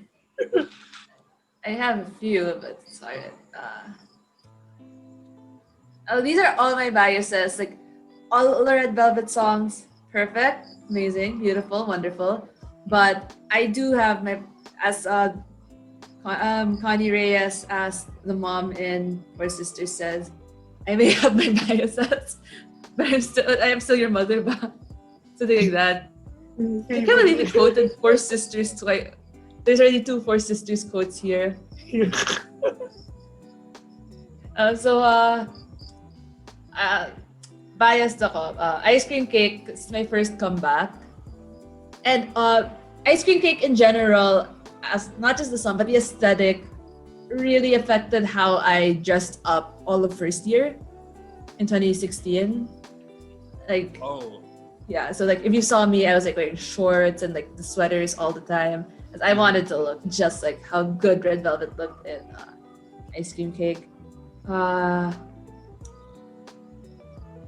I have a few, but it's hard. These are all my biases. Like all the Red Velvet songs, perfect, amazing, beautiful, wonderful. But I do have my, as Connie Reyes asked the mom in Four Sisters says, I may have my biases, but I am still your mother, ba? Something like that. I can't believe you quoted Four Sisters twice. There's already 2 Four Sisters quotes here. Biased ako. Ice Cream Cake is my first comeback. And Ice Cream Cake in general, as not just the song, but the aesthetic, really affected how I dressed up all of first year in 2016. Like, yeah, so like if you saw me, I was like wearing shorts and like the sweaters all the time. Because I wanted to look just like how good Red Velvet looked in Ice Cream Cake.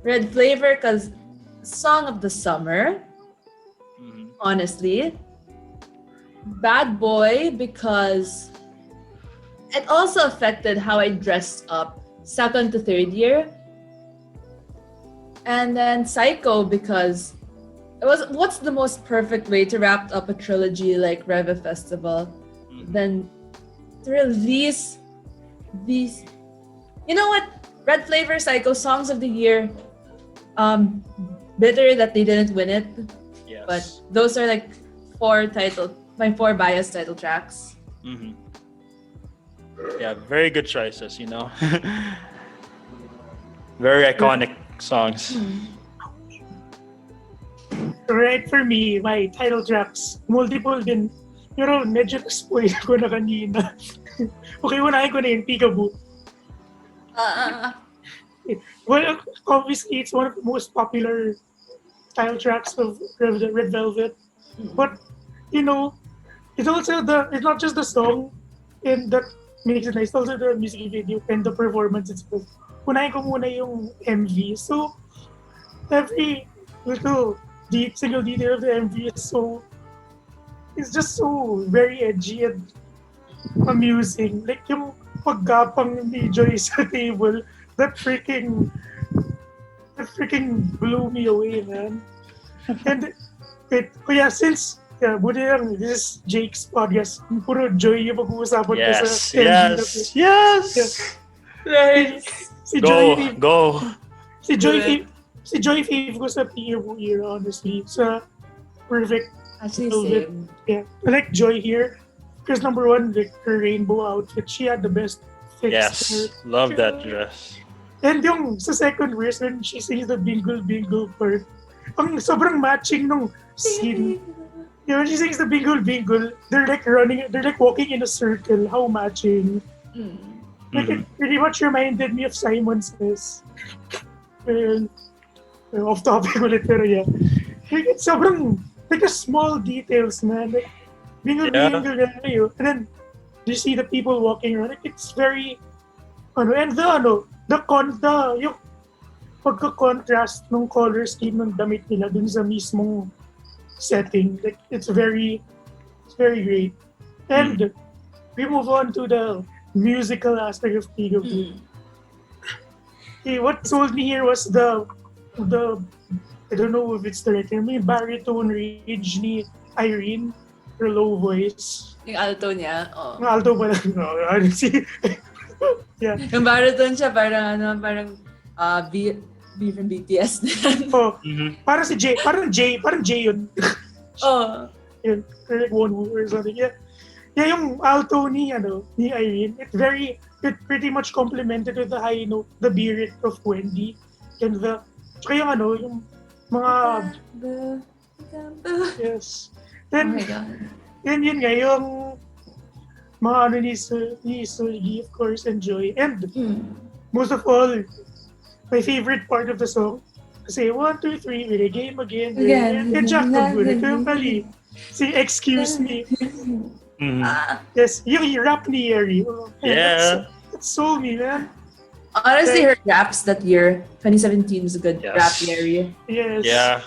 Red Flavor, because Song of the Summer, honestly. Bad Boy, because it also affected how I dressed up second to third year. And then Psycho, because it was what's the most perfect way to wrap up a trilogy like Reve Festival than to release these, you know what, Red Flavor, Psycho, Songs of the Year. Bitter that they didn't win it. Yes. But those are like my 4 bias title tracks. Yeah, very good choices, you know. Very iconic songs. Right, for me, my title tracks, multiple din. Pero medyo na-spoil ko na kanina. Okay, unahin ko na yung Peekaboo. Well, obviously, it's one of the most popular title tracks of Red Velvet. But, you know, it's not just the song and that makes it nice. It's also the music video and the performance itself. Unahin ko muna yung MV. So, every little single detail of the MV is it's just so very edgy and amusing. Like yung paggapang ni Joy sa table, that freaking blew me away, man. And buti lang, this is Jake's podcast. Puro Joy yung pag-uusapan ko sa MV. Yes. Si Joy fave ko sa Peekaboo era, honestly. Sa perfect. Actually, same. Yeah, I like Joy here because number one, like her rainbow outfit, she had the best fix. Yes, love that dress. And yung sa second verse when she sings the bingle bingle part, ang sobrang matching nung scene. Yeah, when she sings the bingle bingle, they're like walking in a circle. How matching. Like it pretty much reminded me of Simon Says. Off topic ulit, pero yeah. Like, it's sobrang, like a small details, man. Like, bingle, and then you see the people walking around. Like, it's very, and yung pagka-contrast ng color scheme ng damit nila dun sa mismong setting. Like, it's very great. And we move on to the musical aspect of Peekaboo. What sold me here was the I don't know if it's the right term, yung baritone range ni Irene, her low voice. Yung alto niya, Yung alto pala. Yeah. Yung baritone siya, parang B from BTS din. Parang Jay yun. Yun, like Wonwoo or something. Yeah, yung alto ni Irene, it pretty much complemented with the high note, the B-rate of Wendy, and tsaka yung mga yes. Then, oh my God. yun nga, yung mga ni Seulgi, of course, and Joy. And most of all, my favorite part of the song, kasi 1, 2, 3, with a game again. And Jack Good, yung pali. Si Excuse Me. Yes, yung rap ni Yeri. Yeah. That sold me, man. Honestly, her raps that year, 2017 was a good rap area. Yes. Yeah.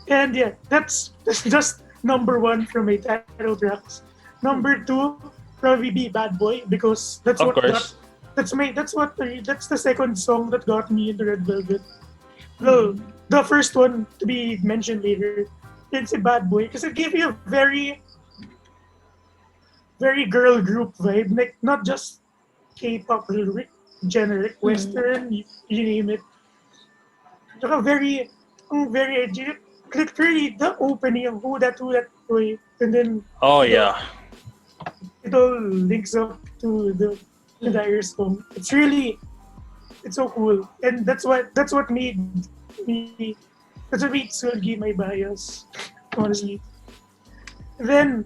And yeah, that's just number 1 from my title tracks. Number 2, probably be Bad Boy, because that's Of what course. That's the second song that got me into Red Velvet. Well, the first one to be mentioned later, it's a Bad Boy because it gave you a very girl group vibe, like not just K-pop lyric, generic Western, you name it. Saka very edgy. Literally the opening of Who That Boy, and then Oh yeah. it all links up to the entire song. It's so cool, and that's what made Seulgi my bias, honestly. Then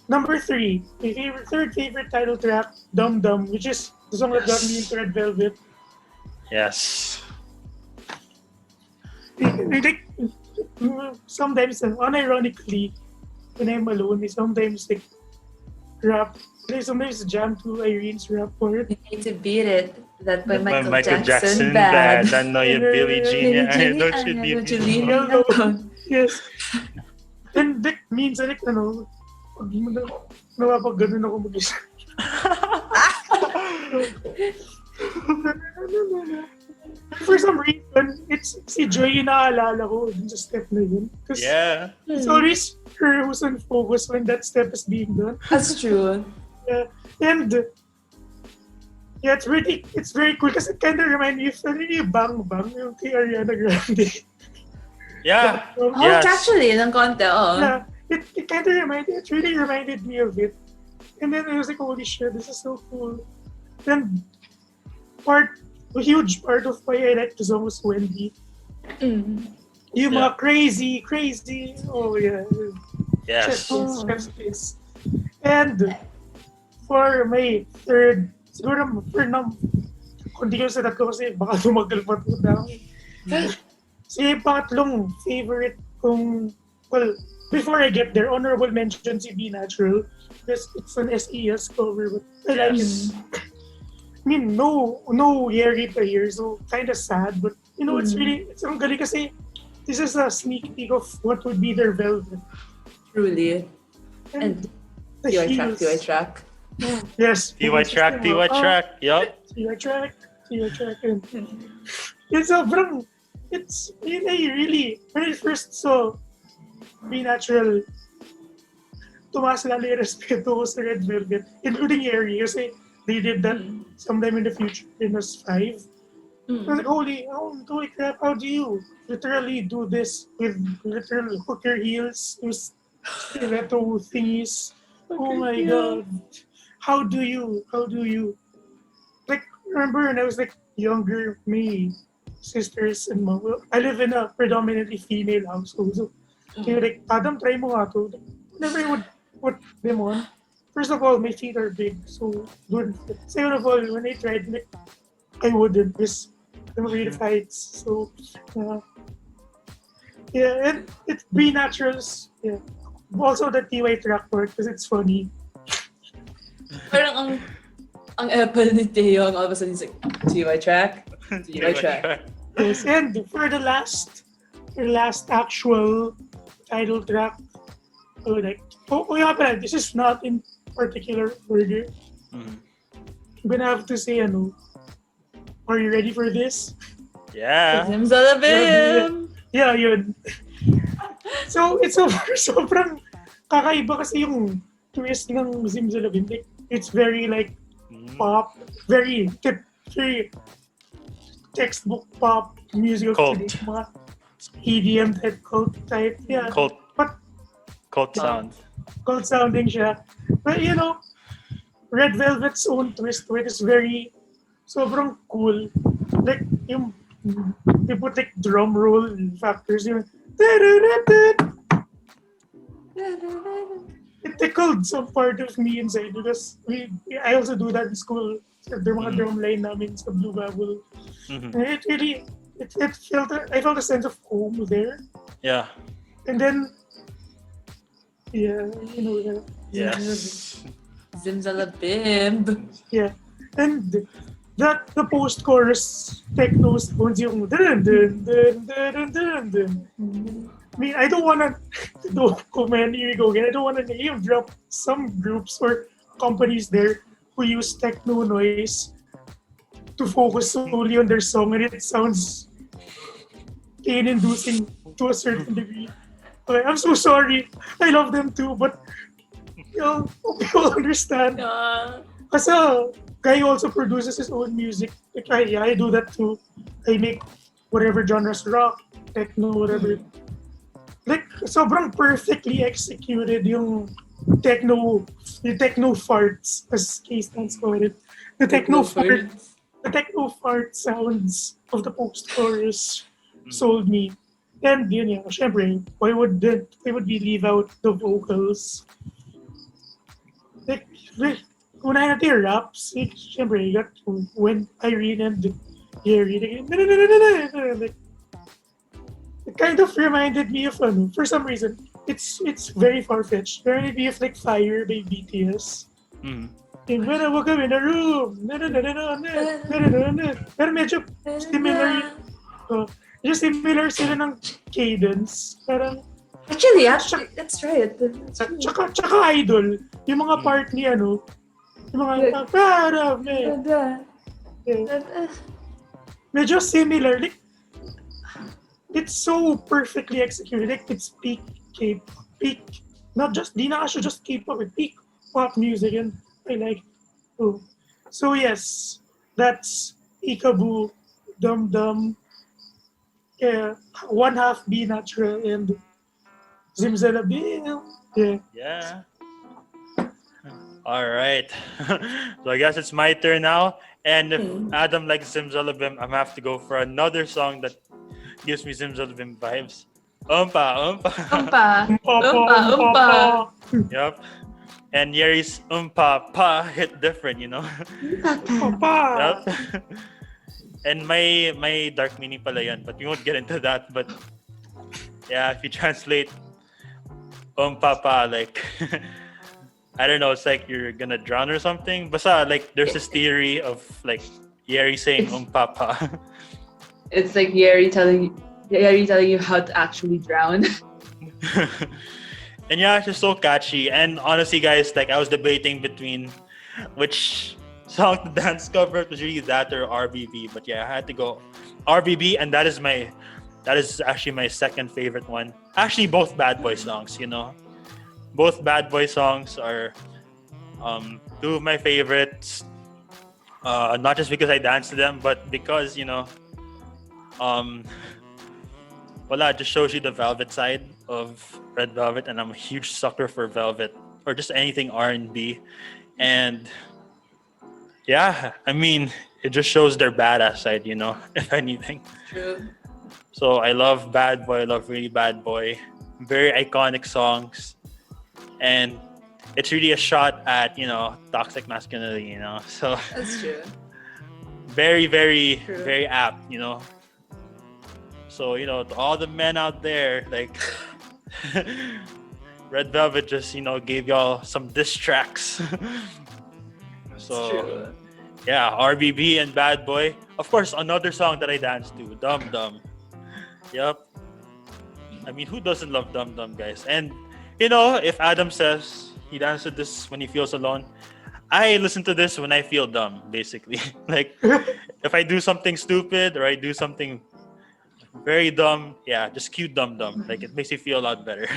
number three, my third favorite title track, Dum Dum, which is the song that got me into Red Velvet. Yes. Like, sometimes, unironically, when I'm alone, I sometimes like rap. I sometimes jam to Irene's rap part. You need to beat it. That by By Michael Jackson, bad. I know you, Billie Jean. Don't you need Don't you me? leave me alone? Yes. And like, minsan, like, pag napapag-ganon ako mag-isa. For some reason, it's si Joy yung naaalala ko dun sa step na yun. Because Yeah. it's always her who's on focus when that step is being done. That's true. Yeah. And yeah, it's very cool because it kind of reminds me of yung Bang Bang, yung kay Ariana Grande. Yeah. Oh, Yes. actually, ng konti, oh. Yeah, it kind of reminded me of it. And then I was like, holy shit, this is so cool. And a huge part of why I like the song was Wendy. Mm. Yung Yeah. mga crazy, oh yeah. Yes. Chef's kiss. And for my third, siguro kundi ko sa tatlo kasi baka tumagal pa ito down. So yung pangatlong favorite kong, well, before I get there, honorable mention si Be Natural because it's an SES cover, but I like it. Yes. I mean, no Yeri pa here, so kind of sad, but it's ang galing kasi this is a sneak peek of what would be their Velvet. Truly. And the TY heels. track. Yes. TY track. Yup. TY track. And when I first saw Be Natural, tumaas lalo yung respeto ko sa Red Velvet, including Yeri, kasi they did that sometime in the future in us 5. I was like, holy crap, how do you literally do this with literal hooker heels, with stiletto thingies? Oh my god. How do you? Like, remember when I was like younger, me, sisters and mom, well, I live in a predominantly female household, so they're like, Adam, try mo nga to. Whenever I would put them on, first of all, my feet are big, so wouldn't fit. Second of all, when I tried, like, I wouldn't because I'm afraid of heights. So, yeah, and it's Be Naturals. Yeah. Also the TY track part because it's funny. Parang ang apple ni Teo, all of a sudden he's like, TY track. TY track. Yes, and for the last actual title track, this is not in particular order. I'm gonna have to say, are you ready for this? Yeah. Zimzalabim! Yeah, yun. So, it's sobrang kakaiba kasi yung twist ng Zimzalabim. Like, it's very like pop, very textbook pop music of Cult. today, mga EDM type, yeah. Cult sound. Cult sounding siya. But Red Velvet's own twist to it is very sobrang cool. Like they put like drum roll factors. It tickled some part of me inside because I also do that in school. There mga drum line namin sa Blue Bubble. And I felt a sense of home there. Yeah. And then, yeah, that. Yes. Zimzalabim. Yeah. And the post-chorus techno sounds yung dun dun dun dun dun dun. I mean, I don't wanna here we go again. I don't wanna name drop some groups or companies there who use techno noise to focus solely on their song, and it sounds pain-inducing to a certain degree. Okay, I'm so sorry. I love them too, but hope you understand. As a guy who also produces his own music, like I do that too. I make whatever genres, rock, techno, whatever. Like, sobrang perfectly executed yung techno farts, as K-Stans call it. The techno fart sounds of the post-chorus sold me. And yun yeah, syempre, why would we leave out the vocals? Like, when I had the raps, syempre, you got when Irene and Yeri, like, it kind of reminded me of, for some reason, it's very far-fetched. It reminded me of like Fire by BTS. And when I woke up in a room, pero medyo similar, similar sila ng cadence. Parang, Actually, that's right. Tsaka Idol, yung mga part ni yung mga medyo similar. Like, it's so perfectly executed. Like, it's peak, not just, di na siya just K-pop, peak pop music, and I like it. Oh. So yes, that's Ikaboo, Dum Dum, One Half B Natural, and Zimzalabim. Yeah. All right. So I guess it's my turn now. And if Adam likes Zimzalabim, I'm gonna have to go for another song that gives me Zimzalabim vibes. Umpa. Yep. And Yeri's pa hit different, you know. Yep. And my dark meaning pala yan, but we won't get into that. But yeah, if you translate pa, like I don't know, it's like you're gonna drown or something. Basta, like, there's this theory of like Yeri saying pa. It's like Yeri telling you how to actually drown. And yeah, it's just so catchy. And honestly, guys, like, I was debating between which song to dance cover. It was really that or RBB. But yeah, I had to go RBB, and that is actually my second favorite one. Actually, both Bad Boy songs, you know. Both Bad Boy songs are two of my favorites. Not just because I dance to them, but because, you know, it just shows you the Velvet side of Red Velvet, and I'm a huge sucker for Velvet or just anything R&B. And yeah, I mean, it just shows their badass side, you know, if anything. True. So I love Bad Boy, I love Really Bad Boy. Very iconic songs. And it's really a shot at, you know, toxic masculinity, you know. So That's true. Very, very, True. very apt, you know. So, you know, to all the men out there, like, Red Velvet just, you know, gave y'all some diss tracks. So, True. yeah, RBB and Bad Boy. Of course, another song that I dance to, Dum Dum. Yep. I mean, who doesn't love Dum Dum, guys? And, you know, if Adam says he dances to this when he feels alone, I listen to this when I feel dumb, basically. Like, if I do something stupid or I do something very dumb, yeah, just cue Dum Dum. Like, it makes you feel a lot better.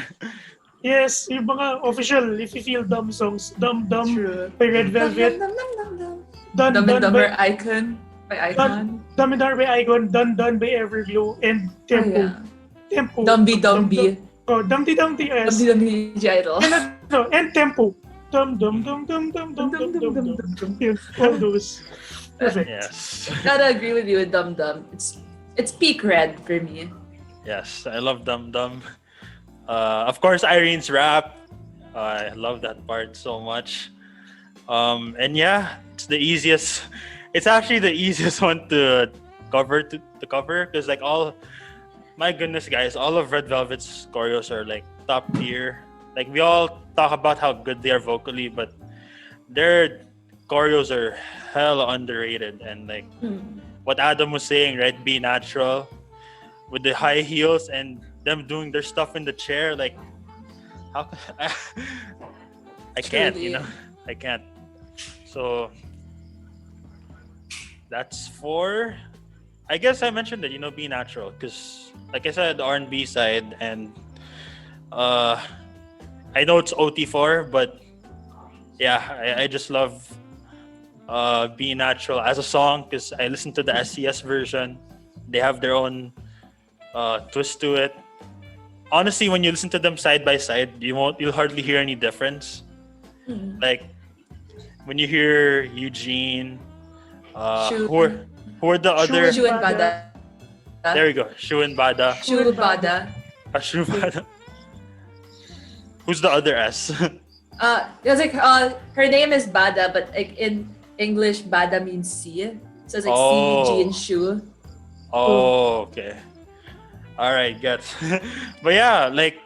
Yes, yung mga official, if you feel dumb songs, Dum Dum True. by Red Velvet, Dun Dumb and Dun Dumber by Icon by Icon. Dumb and Dumber by Icon, Dun Dun by Everglow, and Tempo. Yeah. Tempo. Dumby. Oh, Dumpty yes. Dumby Idol. And Tempo. Dum Dum Dum Dum Dum Dum Dum Dum Dum. Yun, all those. Perfect. Yes. Gotta agree with you with Dum Dum. It's peak Red for me. Yes, I love Dum Dum. Of course, Irene's rap. I love that part so much. And yeah, it's actually the easiest one to cover because like my goodness, guys, all of Red Velvet's choreos are like top tier. Like, we all talk about how good they are vocally, but their choreos are hella underrated. And like what Adam was saying, right? Be natural with the high heels and them doing their stuff in the chair. Like, how? I can't, you know, I can't. So that's for. I guess I mentioned that be natural because, like I said, the R&B side, and I know it's OT4, but yeah, I just love Be Natural as a song because I listened to the SCS version. They have their own twist to it. Honestly, when you listen to them side by side, you'll hardly hear any difference. Like when you hear Eugene, Shu. who are the other? Shu and Bada. There we go, Shu and Bada. Shu Bada. Shu Bada. Who's the other S? It was like her name is Bada, but like in English, Bada means C. So it's like C, G, and Shu. Oh, okay. All right, good. But yeah, like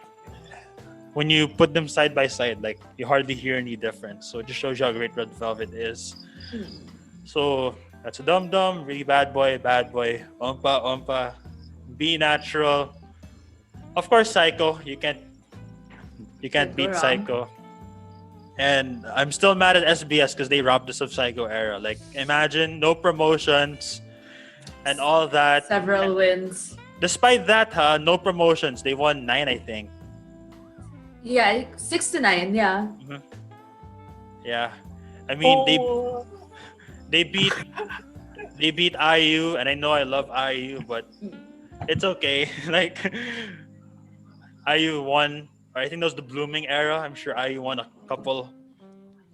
when you put them side by side, like you hardly hear any difference. So it just shows you how great Red Velvet is. So that's a Dum Dum, really bad boy, Ompa Ompa, Be Natural. Of course, Psycho. You can't beat wrong. Psycho. And I'm still mad at SBS because they robbed us of Psycho era. Like imagine no promotions and all that. Several wins. Despite that, no promotions. They won 9, I think. Yeah, 6-9. Yeah. Yeah, I mean they beat IU, and I know I love IU, but it's okay. Like IU won, or I think that was the blooming era. I'm sure IU won a couple,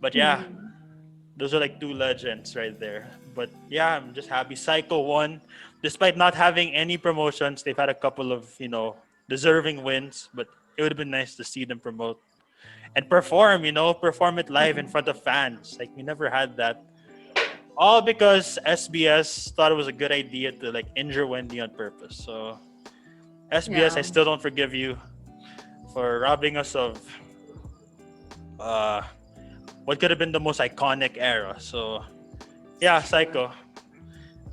but yeah, those are like two legends right there. But yeah, I'm just happy Psycho won, despite not having any promotions. They've had a couple of deserving wins, but it would have been nice to see them promote and perform it live in front of fans. Like we never had that. All because SBS thought it was a good idea to like injure Wendy on purpose. So SBS, I still don't forgive you for robbing us of what could have been the most iconic era. So yeah, Psycho.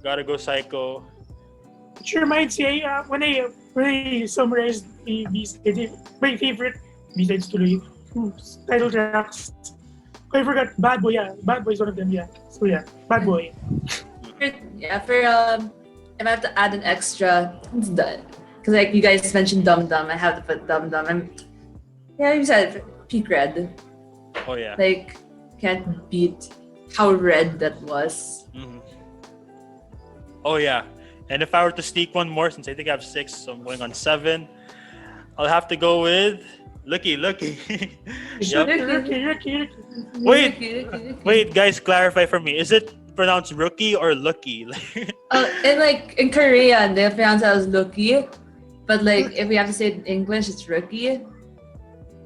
Gotta go Psycho. Which reminds me, when I summarized the B-side, my favorite B-sides tuloy, title tracks, I forgot Bad Boy. Yeah, Bad Boy is one of them. Yeah, so yeah, Bad Boy. Yeah, for if I have to add an extra, it's done. Because like you guys mentioned Dum Dum, I have to put Dum Dum. Yeah, you said Peak Red. Oh yeah. Like can't beat how red that was. Oh yeah. And if I were to sneak one more, since I think I have 6, so I'm going on 7, I'll have to go with Lucky. Yep. Rookie. Wait, guys, clarify for me. Is it pronounced rookie or lucky? And like in Korean, they pronounce it as Lucky, but like if we have to say it in English, it's Rookie.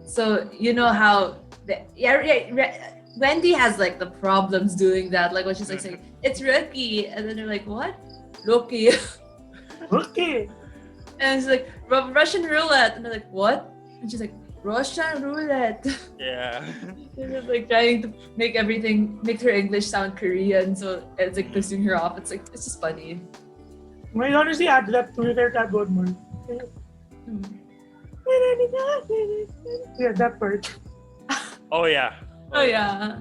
So you know how Wendy has like the problems doing that. Like when she's like saying it's Rookie, and then they're like, what? Lucky. Okay. And it's like Russian roulette, and they're like, what? And she's like, Russian roulette. Yeah. They're just like trying to make her English sound Korean, so it's like pissing her off. It's just funny. I honestly add that to their tagline more. Yeah, that part. Oh yeah. Oh yeah.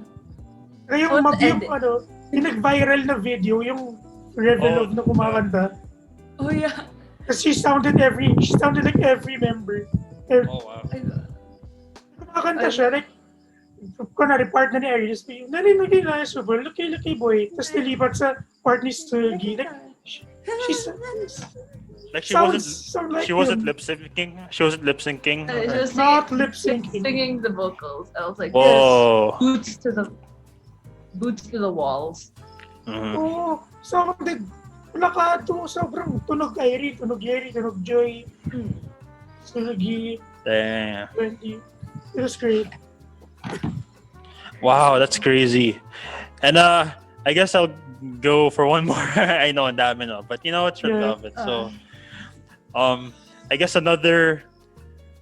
Yung nag-viral na video, yung ReVeluvs na kumakanta. Oh yeah. Because she sounded like every member. Oh wow. Kumakanta siya, like, kunwari part na ni Irene, narinig na super, lucky boy. Tapos nilipat sa part ni Seulgi. Like she she wasn't lip syncing. She wasn't lip syncing. She was not lip syncing. singing the vocals. I was like, whoa. Boots to the walls. Oh, sounded sobrang tunog Irene, tunog Yeri, tunog Joy, Seulgi, Damn. Wendy. It was great. Wow, that's crazy. And I guess I'll go for one more. I know, and dami no, but it's Red Velvet. So, I guess another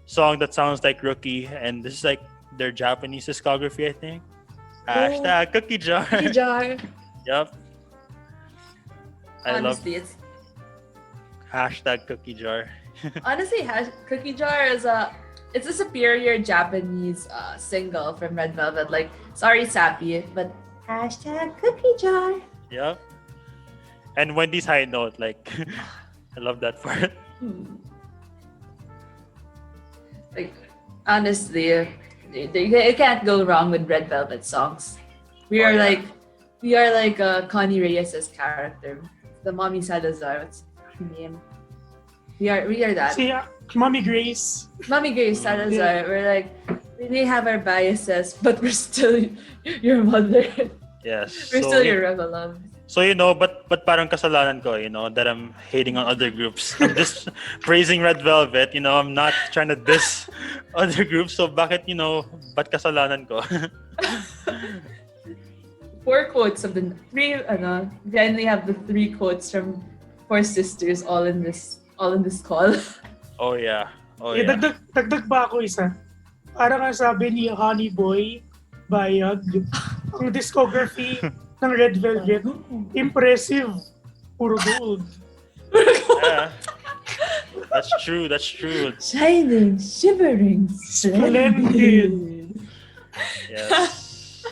song that sounds like Rookie, and this is like their Japanese discography, I think. Hashtag Cookie Jar. Cookie Jar. Yep. Honestly, it's hashtag Cookie Jar. honestly Cookie Jar is a superior Japanese single from Red Velvet. Like, sorry Sappy, but hashtag Cookie Jar. Yep. And Wendy's high note, like I love that part. Like honestly, you can't go wrong with Red Velvet songs. We Oh, are yeah. like Connie Reyes's character, the Mommy Salazar. What's her name? We are that. See, Mommy Grace. Mommy Grace Mm. Salazar. We're like we may have our biases, but we're still your mother. Yes. We're still your rebel love. So but parang kasalanan ko, that I'm hating on other groups. I'm just praising Red Velvet, I'm not trying to diss other groups. So bakit, ba't kasalanan ko? 4 quotes of the three. We only have the 3 quotes from 4 sisters all in this call. Oh yeah. Oh Eh, yeah. dagdag pa ako isa. Parang ang sabi ni Honey Boy Bayag, ang discography ng Red Velvet, impressive, puro gold. Yeah. That's true. Shining, shivering, Splendid. Yes.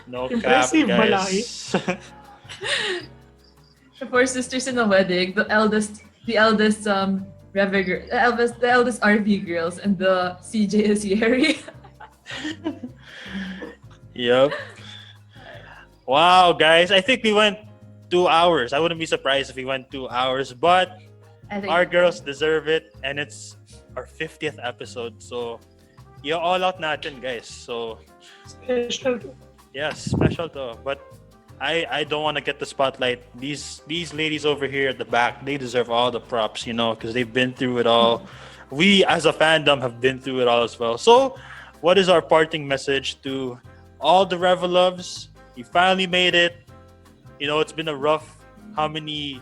No cap, Impressive, malaki. guys. The 4 sisters in a wedding. The eldest the eldest RV girls, and the CJ is Yeri. Yep. Wow, guys. I think we went 2 hours. I wouldn't be surprised if we went 2 hours, but I think our girls deserve it, and it's our 50th episode. So, all out natin, guys. So, Special. yes, special to. But I don't want to get the spotlight. These ladies over here at the back, they deserve all the props, because they've been through it all. We, as a fandom, have been through it all as well. So, what is our parting message to all the ReVeluvs? You finally made it. It's been a rough, how many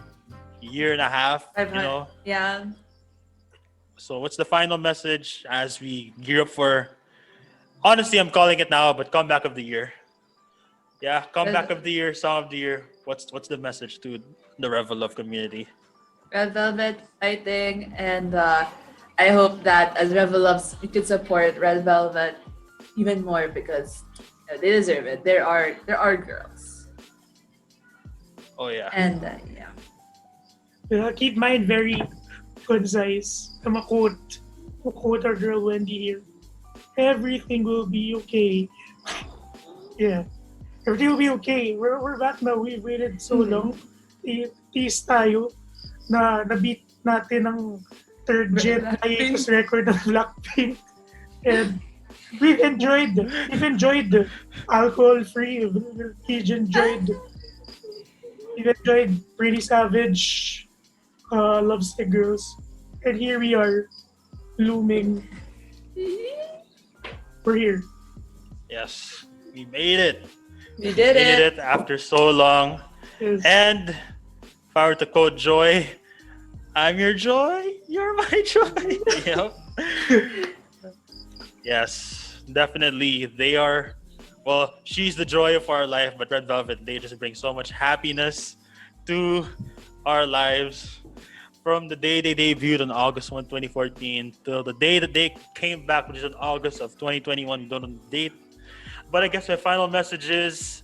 year and a half, yeah. So what's the final message as we gear up for, honestly, I'm calling it now, but comeback of the year. Yeah, comeback of the year, song of the year. What's the message to the ReVeluv community? Red Velvet fighting, and I hope that as ReVeluvs we could support Red Velvet even more because they deserve it. There are girls, Oh yeah. and Keep mine very concise. I'm a quote our girl Wendy here. Everything will be okay. Yeah. Everything will be okay. We're back now. We've waited so long. Tease tayo na beat natin ang third gen hiatus record ng Blackpink. And we've enjoyed alcohol free. We've enjoyed Pretty Savage, Lovesick Girls. And here we are, looming. We're here. Yes, we made it. we did Made it. it after so long. Yes. And if I were to quote Joy, I'm your joy, you're my joy. Yep. Yes, definitely. They are, well, she's the joy of our life, but Red Velvet, they just bring so much happiness to our lives. From the day they debuted on August 1, 2014, till the day that they came back, which is in August of 2021. We don't know the date. But I guess my final message is,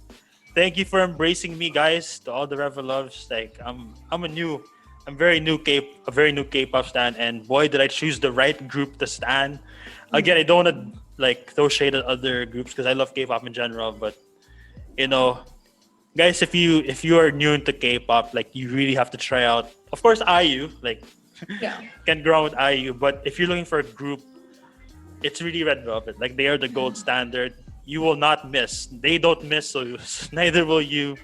thank you for embracing me, guys, to all the ReVeluvs. Like, I'm a very new K-pop stan, and boy, did I choose the right group to stan. Again, I don't want to throw shade at other groups because I love K-pop in general, but guys, if you are new into K-pop, you really have to try out. Of course, IU, Yeah. can grow with IU, but if you're looking for a group, it's really Red Velvet. They are the gold standard. You will not miss. They don't miss, so neither will you.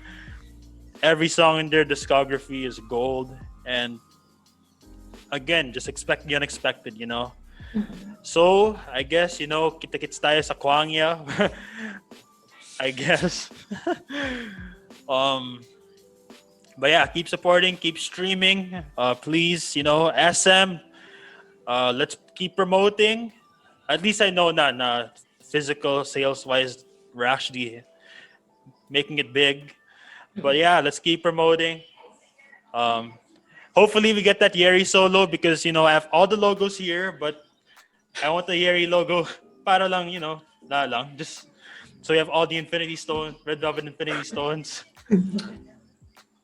Every song in their discography is gold, and again, just expect the unexpected, So, I guess, kita-kits tayo sa Kwangya. I guess. But yeah, keep supporting, keep streaming. Please, SM, let's keep promoting. At least I know na physical sales-wise, we're actually making it big. But yeah, let's keep promoting. Hopefully we get that Yeri solo because, I have all the logos here, but I want the Yeri logo para lang, just so you have all the Infinity Stones, Red Velvet Infinity Stones.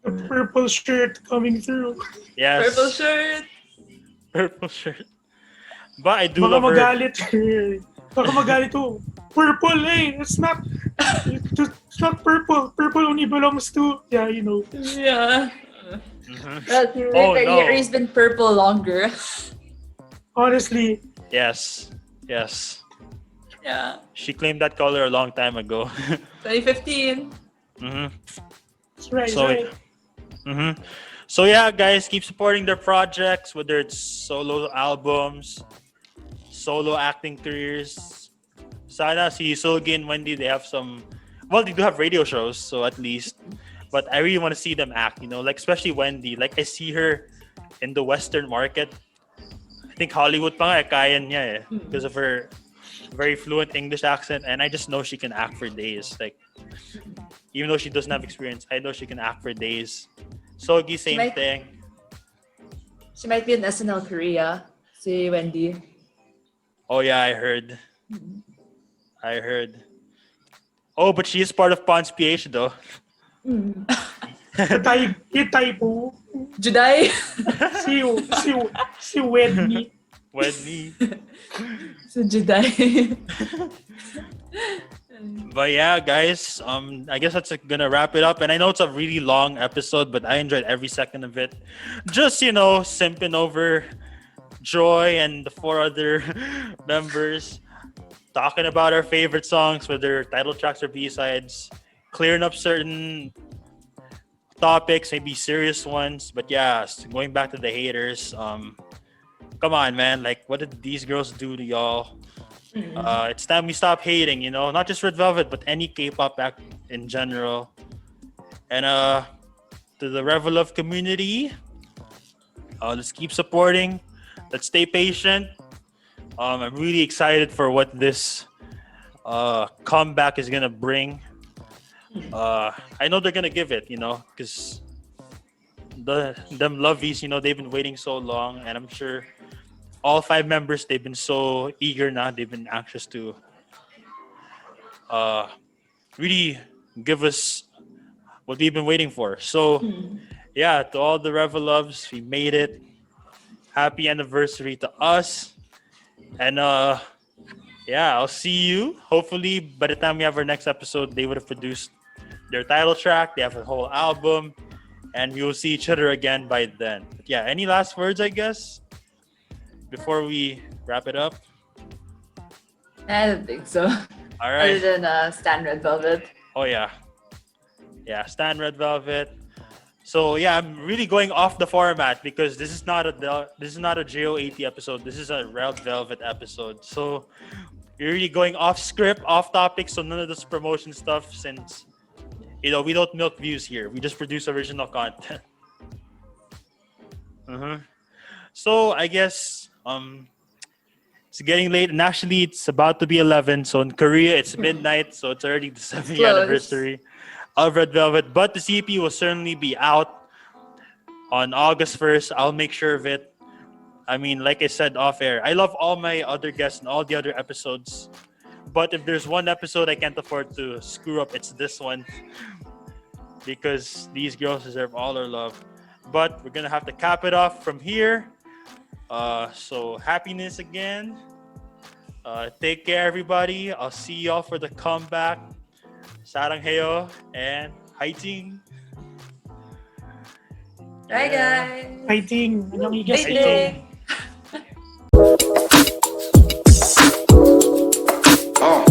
The purple shirt coming through. Yes. Purple shirt. Purple shirt. But I do Baka love her. magalit. Baka magalit to. Purple, eh. It's not purple. Purple only belongs to, yeah, you know. Yeah. Mhm. Well, Oh, no. Yeri's been purple longer. Honestly, Yes. Yes. Yeah. She claimed that color a long time ago. 2015. hmm that's right. So, right. hmm So yeah, guys, keep supporting their projects, whether it's solo albums, solo acting careers. Sana si Seulgi and Wendy, they have some. Well, they do have radio shows, so at least. But I really want to see them act. Like especially Wendy. Like I see her in the Western market. I think Hollywood pa nga kaya niya because of her very fluent English accent, and I just know she can act for days. Like even though she doesn't have experience, I know she can act for days. Seulgi, same thing. She might be in SNL Korea. Si Wendy. Oh yeah, I heard. Oh, but she is part of Pon's PH though. Typo. Juday. Si Wendy. Wendy. Si Juday. But yeah, guys, I guess that's gonna wrap it up. And I know it's a really long episode, but I enjoyed every second of it. Just simping over Joy and the 4 other members, talking about our favorite songs, whether title tracks or B-sides, clearing up certain topics, maybe serious ones. But yeah, going back to the haters, come on, man. Like, what did these girls do to y'all? It's time we stop hating, not just Red Velvet, but any K-pop act in general. And to the ReVelove community, let's keep supporting. Let's stay patient. I'm really excited for what this comeback is gonna bring. I know they're gonna give it, because them lovies, they've been waiting so long, and I'm sure all 5 members, they've been so eager now. They've been anxious to really give us what we've been waiting for. So, yeah, to all the ReVeluvs, we made it. Happy anniversary to us. And yeah, I'll see you. Hopefully, by the time we have our next episode, they would have produced their title track. They have a whole album. And we will see each other again by then. But yeah, any last words, I guess, before we wrap it up? I don't think so. All right. Other than Stan Red Velvet. Oh yeah, Stan Red Velvet. So yeah, I'm really going off the format because this is not a JOAT episode. This is a Red Velvet episode. So we're really going off script, off topic. So none of this promotion stuff, since we don't milk views here. We just produce original content. So I guess it's getting late, and actually it's about to be 11. So in Korea it's midnight, so it's already the 7th Close. anniversary of Red Velvet. But the CP will certainly be out on August 1st. I'll make sure of it. I mean, like I said off air, I love all my other guests and all the other episodes. But if there's one episode I can't afford to screw up, it's this one. Because these girls deserve all our love. But we're going to have to cap it off from here. So happiness again. Take care, everybody. I'll see y'all for the comeback. Saranghayo and Haiting. Bye, guys. Fighting. Anong igas Bye, ito? Nick. Oh.